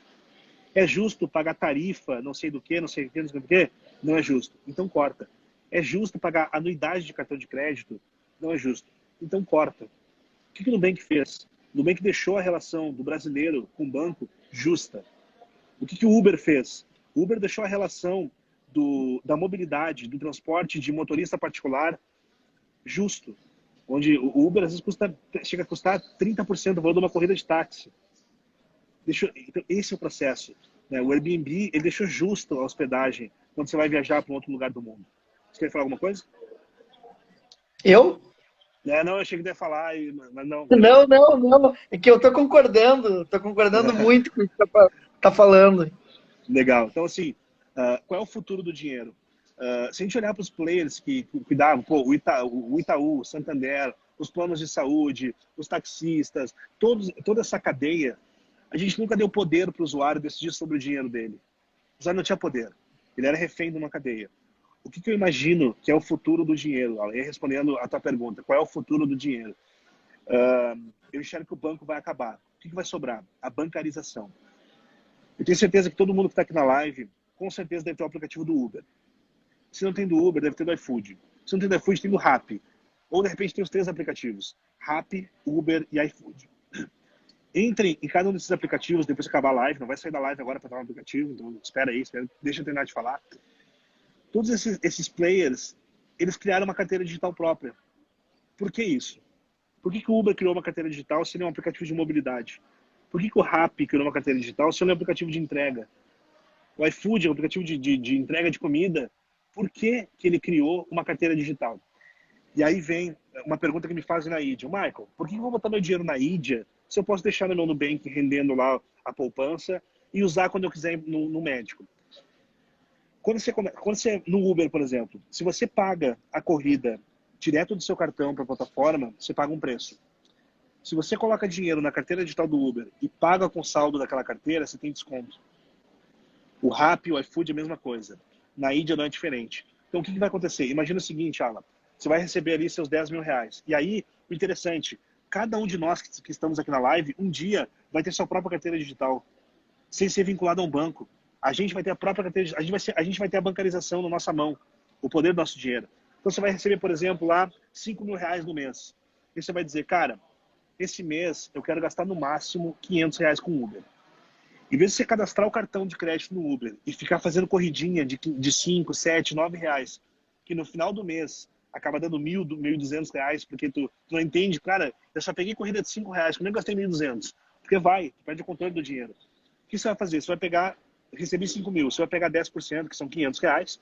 É justo pagar tarifa, não sei do que, não sei do que, não sei do que? Não é justo, então corta. É justo pagar anuidade de cartão de crédito? Não é justo, então corta. O que o Nubank fez? O Nubank deixou a relação do brasileiro com o banco justa. O que o Uber fez? O Uber deixou a relação da mobilidade, do transporte de motorista particular justo. Onde o Uber às vezes chega a custar 30% do valor de uma corrida de táxi. Então, esse é o processo. Né? O Airbnb ele deixou justo a hospedagem quando você vai viajar para um outro lugar do mundo. Você quer falar alguma coisa? Eu? Não, eu achei que ia falar, mas não. Não. É que eu tô concordando muito com o que tá falando. Legal. Então, assim, qual é o futuro do dinheiro? Se a gente olhar para os players que cuidavam, o Itaú, o Santander, os planos de saúde, os taxistas, toda essa cadeia, a gente nunca deu poder para o usuário decidir sobre o dinheiro dele. O usuário não tinha poder. Ele era refém de uma cadeia. O que eu imagino que é o futuro do dinheiro? E respondendo a tua pergunta, qual é o futuro do dinheiro? Eu enxergo que o banco vai acabar. O que vai sobrar? A bancarização. Eu tenho certeza que todo mundo que está aqui na live, com certeza deve ter o aplicativo do Uber. Se não tem do Uber, deve ter do iFood. Se não tem do iFood, tem do Rappi. Ou, de repente, tem os 3 aplicativos. Rappi, Uber e iFood. Entrem em cada um desses aplicativos depois que acabar a live. Não vai sair da live agora para estar no aplicativo. Então, espera aí. Deixa eu terminar de falar. Todos esses players, eles criaram uma carteira digital própria. Por que isso? Por que o Uber criou uma carteira digital se ele é um aplicativo de mobilidade? Por que o Rappi criou uma carteira digital se ele é um aplicativo de entrega? O iFood é um aplicativo de entrega de comida. Por que ele criou uma carteira digital? E aí vem uma pergunta que me fazem na Idia. Michael, por que eu vou botar meu dinheiro na Idia se eu posso deixar no meu Nubank rendendo lá a poupança e usar quando eu quiser ir no médico? Quando você no Uber, por exemplo, se você paga a corrida direto do seu cartão para a plataforma, você paga um preço. Se você coloca dinheiro na carteira digital do Uber e paga com saldo daquela carteira, você tem desconto. O Rappi, o iFood é a mesma coisa. Na Idia não é diferente. Então o que vai acontecer? Imagina o seguinte, Alan. Você vai receber ali seus 10 mil reais. E aí, o interessante, cada um de nós que estamos aqui na live, um dia vai ter sua própria carteira digital, sem ser vinculado a um banco. A gente vai ter a própria carteira, a gente vai ter a bancarização na nossa mão, o poder do nosso dinheiro. Então você vai receber, por exemplo, lá 5 mil reais no mês. E você vai dizer, cara, esse mês eu quero gastar no máximo 500 reais com Uber. Em vez de você cadastrar o cartão de crédito no Uber e ficar fazendo corridinha de 5, 7, 9 reais, que no final do mês acaba dando 1.000, 1.200 reais, porque tu não entende, cara, eu só peguei corrida de 5 reais, como eu gastei 1.200? Porque tu perde o controle do dinheiro. que você vai fazer? Você vai pegar, recebi 5 mil, você vai pegar 10%, que são R$ 500,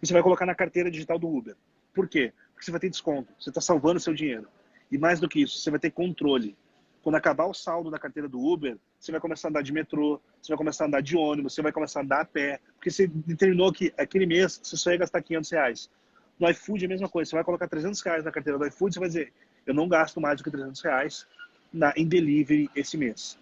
e você vai colocar na carteira digital do Uber. Por quê? Porque você vai ter desconto, você está salvando o seu dinheiro. E mais do que isso, você vai ter controle. Quando acabar o saldo da carteira do Uber, você vai começar a andar de metrô, você vai começar a andar de ônibus, você vai começar a andar a pé, porque você determinou que aquele mês você só ia gastar R$ 500. No iFood é a mesma coisa, você vai colocar R$ 300 na carteira do iFood, você vai dizer, eu não gasto mais do que R$ 300 em delivery esse mês.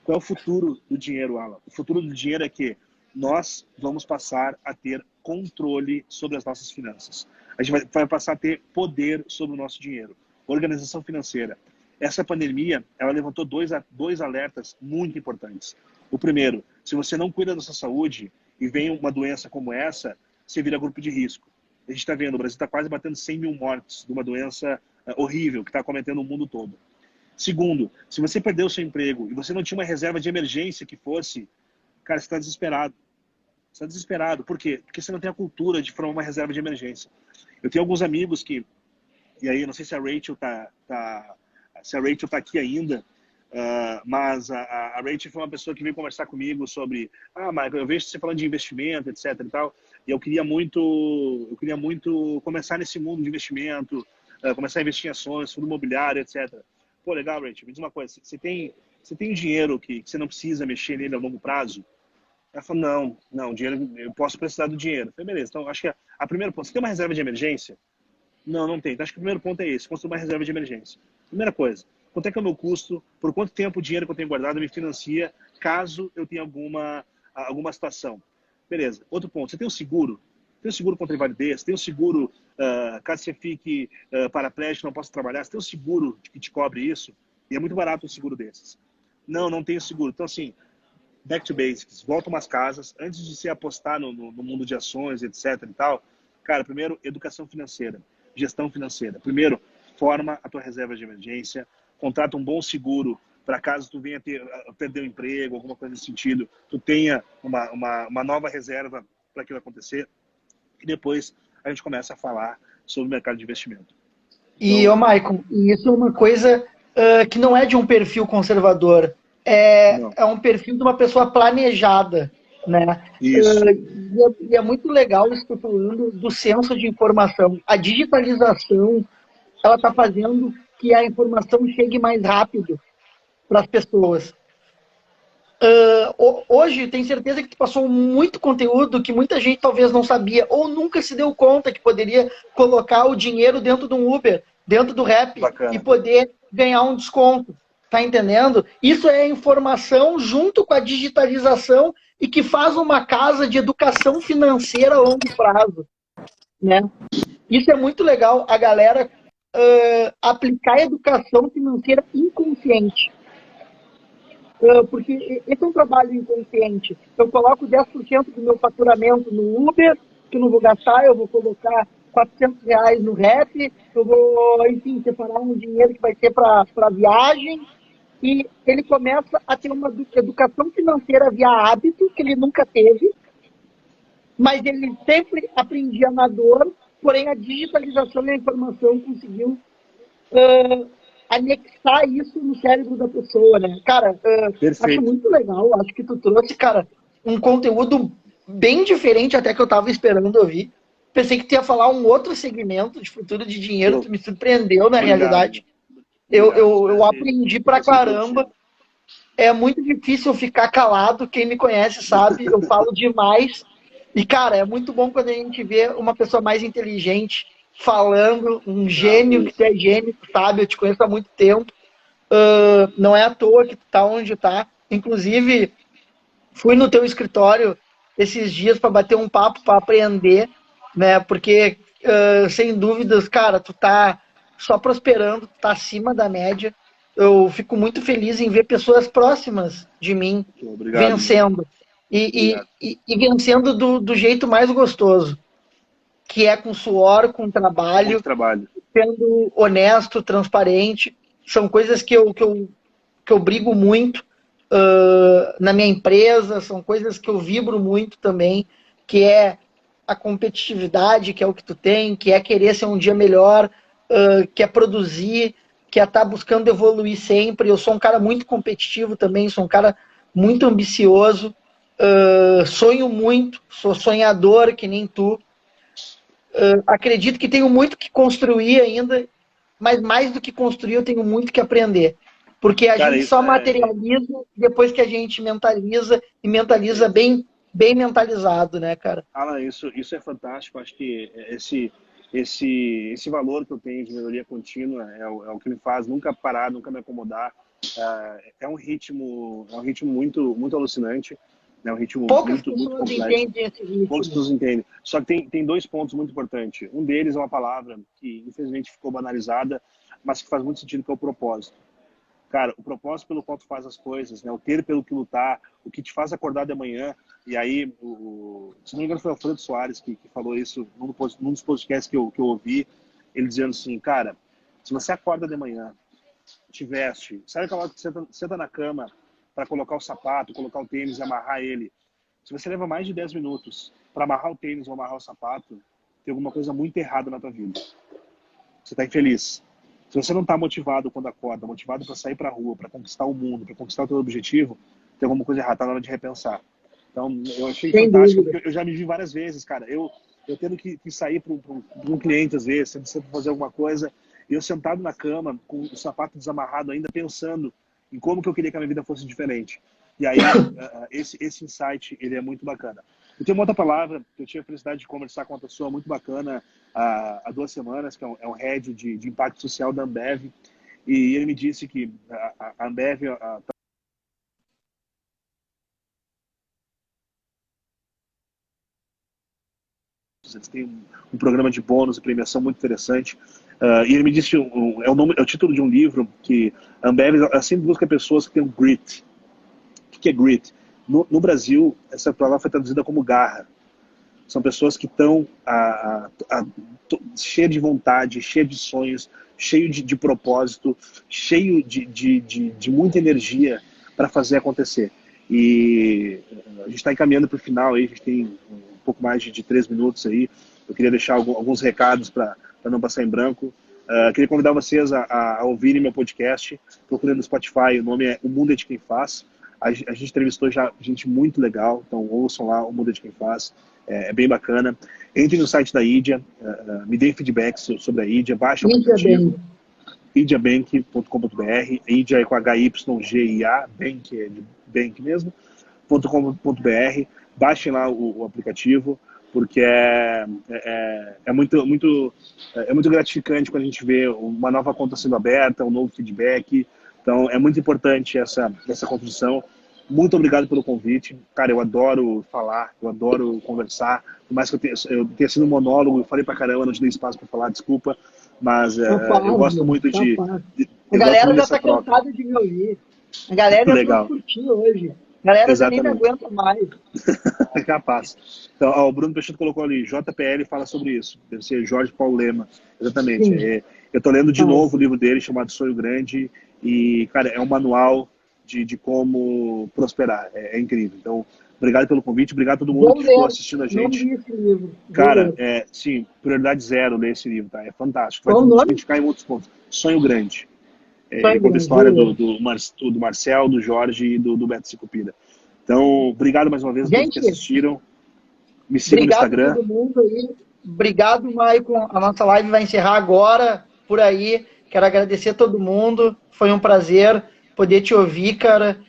Qual é o futuro do dinheiro, Alan? O futuro do dinheiro é que nós vamos passar a ter controle sobre as nossas finanças. A gente vai passar a ter poder sobre o nosso dinheiro. Organização financeira. Essa pandemia, ela levantou dois alertas muito importantes. O primeiro, se você não cuida da sua saúde e vem uma doença como essa, você vira grupo de risco. A gente está vendo, o Brasil está quase batendo 100 mil mortes de uma doença horrível que está acometendo o mundo todo. Segundo, se você perdeu o seu emprego e você não tinha uma reserva de emergência que fosse, cara, você está desesperado. Você está desesperado. Por quê? Porque você não tem a cultura de formar uma reserva de emergência. Eu tenho alguns amigos que, e aí não sei se a Rachel tá aqui ainda, mas a Rachel foi uma pessoa que veio conversar comigo sobre, Michael, eu vejo você falando de investimento, etc e tal, e eu queria muito começar nesse mundo de investimento, começar a investir em ações, fundo imobiliário, etc. Pô, legal, Rachel, me diz uma coisa, você tem dinheiro que você não precisa mexer nele a longo prazo? Ela falou, não, dinheiro, eu posso precisar do dinheiro. Eu falei, beleza, então acho que a primeira ponto, você tem uma reserva de emergência? Não tem. Então, acho que o primeiro ponto é esse, construir uma reserva de emergência. Primeira coisa, quanto é que é o meu custo, por quanto tempo o dinheiro que eu tenho guardado me financia, caso eu tenha alguma situação. Beleza. Outro ponto, você tem um seguro? Tem um seguro contra invalidez? Tem um seguro, caso você fique paraplégico, não possa trabalhar? Você tem um seguro que te cobre isso? E é muito barato um seguro desses. Não tenho seguro. Então, assim, back to basics, volta umas casas, antes de se apostar no mundo de ações, etc e tal, cara, primeiro, educação financeira, gestão financeira. Primeiro, forma a tua reserva de emergência, contrata um bom seguro para caso tu venha perder o emprego, alguma coisa nesse sentido, tu tenha uma nova reserva para aquilo acontecer, e depois a gente começa a falar sobre o mercado de investimento. E, Michael, isso é uma coisa que não é de um perfil conservador, é um perfil de uma pessoa planejada, né? Isso. E é muito legal isso que eu estou falando do senso de informação. A digitalização, ela está fazendo que a informação chegue mais rápido para as pessoas. Hoje, tenho certeza que tu passou muito conteúdo que muita gente talvez não sabia ou nunca se deu conta que poderia colocar o dinheiro dentro de um Uber, dentro do Rap, Bacana. E poder ganhar um desconto. Tá entendendo? Isso é informação junto com a digitalização e que faz uma casa de educação financeira a longo prazo, né? Isso é muito legal, a galera aplicar a educação financeira inconsciente. Porque esse é um trabalho inconsciente. Eu coloco 10% do meu faturamento no Uber, que eu não vou gastar, eu vou colocar R$ 400 no Rap, eu vou, enfim, separar um dinheiro que vai ser para viagem, e ele começa a ter uma educação financeira via hábito, que ele nunca teve, mas ele sempre aprendia na dor, porém a digitalização e a informação conseguiu anexar isso no cérebro da pessoa, né? Cara, acho muito legal, acho que tu trouxe, cara, um conteúdo bem diferente até que eu tava esperando ouvir. Pensei que tu ia falar um outro segmento de futuro de dinheiro, tu me surpreendeu na realidade. Eu aprendi pra caramba. É muito difícil ficar calado, quem me conhece sabe, eu falo demais. E, cara, é muito bom quando a gente vê uma pessoa mais inteligente falando, um gênio, que tu é gênio, sabe? Eu te conheço há muito tempo. Não é à toa que tu tá onde tá. Inclusive, fui no teu escritório esses dias para bater um papo, para aprender, né? Porque, sem dúvidas, cara, tu tá só prosperando, tu tá acima da média. Eu fico muito feliz em ver pessoas próximas de mim vencendo. E vencendo do jeito mais gostoso, que é com suor, com trabalho, sendo honesto, transparente. São coisas que eu brigo muito na minha empresa, são coisas que eu vibro muito também, que é a competitividade, que é o que tu tem, que é querer ser um dia melhor, que é produzir, que é estar buscando evoluir sempre. Eu sou um cara muito competitivo também, sou um cara muito ambicioso, sonho muito, sou sonhador que nem tu. Acredito que tenho muito que construir ainda, mas mais do que construir, eu tenho muito que aprender. Porque a Cara, gente isso só materializa depois que a gente mentaliza, e mentaliza bem, bem mentalizado, né, cara? Alan, isso é fantástico. Acho que esse valor que eu tenho de melhoria contínua é o que me faz nunca parar, nunca me acomodar. É um ritmo muito, muito alucinante, né? Um ritmo Poucas muito, muito pessoas complexo. entendem esse Poucas ritmo. pessoas entendem. Só que tem dois pontos muito importantes. Um deles é uma palavra que, infelizmente, ficou banalizada, mas que faz muito sentido, que é o propósito. Cara, o propósito pelo qual tu faz as coisas, né? O ter pelo que lutar, o que te faz acordar de manhã. E aí, se não me engano, foi o Alfredo Soares que falou isso num dos podcasts que eu ouvi, ele dizendo assim, cara, se você acorda de manhã, te veste, sabe aquela hora que você senta na cama para colocar o sapato, colocar o tênis e amarrar ele, se você leva mais de 10 minutos para amarrar o tênis ou amarrar o sapato, tem alguma coisa muito errada na tua vida. Você está infeliz. Se você não está motivado quando acorda, motivado para sair para a rua, para conquistar o mundo, para conquistar o teu objetivo, tem alguma coisa errada, tá na hora de repensar. Então, eu achei Sem fantástico, dúvida. porque eu já me vi várias vezes, cara. Eu tendo que sair para um cliente, às vezes, tendo que fazer alguma coisa, e eu sentado na cama, com o sapato desamarrado ainda, pensando em como que eu queria que a minha vida fosse diferente. E aí, esse insight, ele é muito bacana. E tem uma outra palavra que eu tive a felicidade de conversar com uma pessoa muito bacana há 2 semanas, que é um head de impacto social da Ambev, e ele me disse que a Ambev eles têm um programa de bônus e premiação muito interessante. E ele me disse, é o título de um livro que a Ambev sempre busca pessoas que têm um grit. O que é grit? No Brasil, essa palavra foi traduzida como garra. São pessoas que estão cheias de vontade, cheias de sonhos, cheio de propósito, cheio de muita energia para fazer acontecer. E a gente está encaminhando para o final aí, a gente tem um pouco mais de 3 minutos aí. Eu queria deixar alguns recados para não passar em branco. Queria convidar vocês a ouvirem meu podcast. Procurando no Spotify, o nome é O Mundo é de Quem Faz. A gente entrevistou já gente muito legal, então ouçam lá O Mundo é de Quem Faz. É bem bacana. Entre no site da Idia, me deem feedback sobre a Idia, baixe o Índia aplicativo, bem. idiabank.com.br. Idia é com HYGIA, Bank é de bank mesmo, .com.br. Baixem lá o aplicativo, porque é muito gratificante quando a gente vê uma nova conta sendo aberta, um novo feedback. Então, é muito importante essa construção. Muito obrigado pelo convite. Cara, eu adoro falar, eu adoro conversar. Por mais que eu tenha sido um monólogo, eu falei pra caramba, não te dei espaço para falar, desculpa. Mas Capaz, eu gosto mano, muito capaz. A eu gosto galera muito já dessa tá troca. cansada de me ouvir. A galera já foi Legal, curtir hoje. A galera já nem me exatamente. aguenta mais. É capaz. Então, ó, o Bruno Peixoto colocou ali, JPL fala sobre isso. Deve ser Jorge Paulo Lema. Exatamente. Sim. Eu tô lendo de Ah, novo o livro dele, chamado Sonho Grande, e, cara, é um manual de como prosperar. É incrível. Então, obrigado pelo convite, obrigado a todo mundo vou que ficou ler. assistindo a Não gente. li esse livro. Vou Cara, ler. sim, prioridade zero ler esse livro, tá? É fantástico. Vai Qual te o nome? identificar em muitos pontos. Sonho Grande. Ele Sonho conta a Grande. Vou história ler. do Marcel, do Jorge e do Beto Sicupira. Então, obrigado mais uma vez a todos que Gente, assistiram. Me sigam no obrigado a Instagram. todo mundo aí. Obrigado, Maicon. A nossa live vai encerrar agora, por aí. Quero agradecer a todo mundo. Foi um prazer poder te ouvir, cara.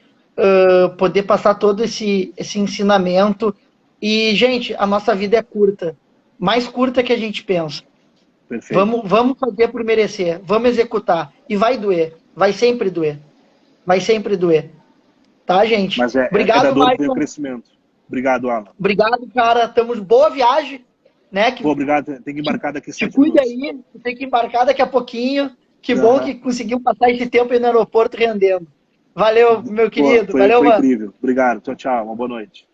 Poder passar todo esse ensinamento. E, gente, a nossa vida é curta. Mais curta que a gente pensa. Perfeito. Vamos fazer por merecer. Vamos executar. E vai doer. Vai sempre doer. Vai sempre doer. Tá, gente? Mas é da Obrigado, dor que vem o Maicon. crescimento. Obrigado, Alan. Obrigado, cara. Tamo boa viagem, né? Pô, obrigado. Tem que Te, embarcar daqui te 7 cuida minutos. aí. Tem que embarcar daqui a pouquinho. Que bom Aham. que conseguiu passar esse tempo aí no aeroporto rendendo. Valeu, meu Pô, querido. Valeu, foi mano. incrível. Obrigado. Tchau, tchau. Uma boa noite.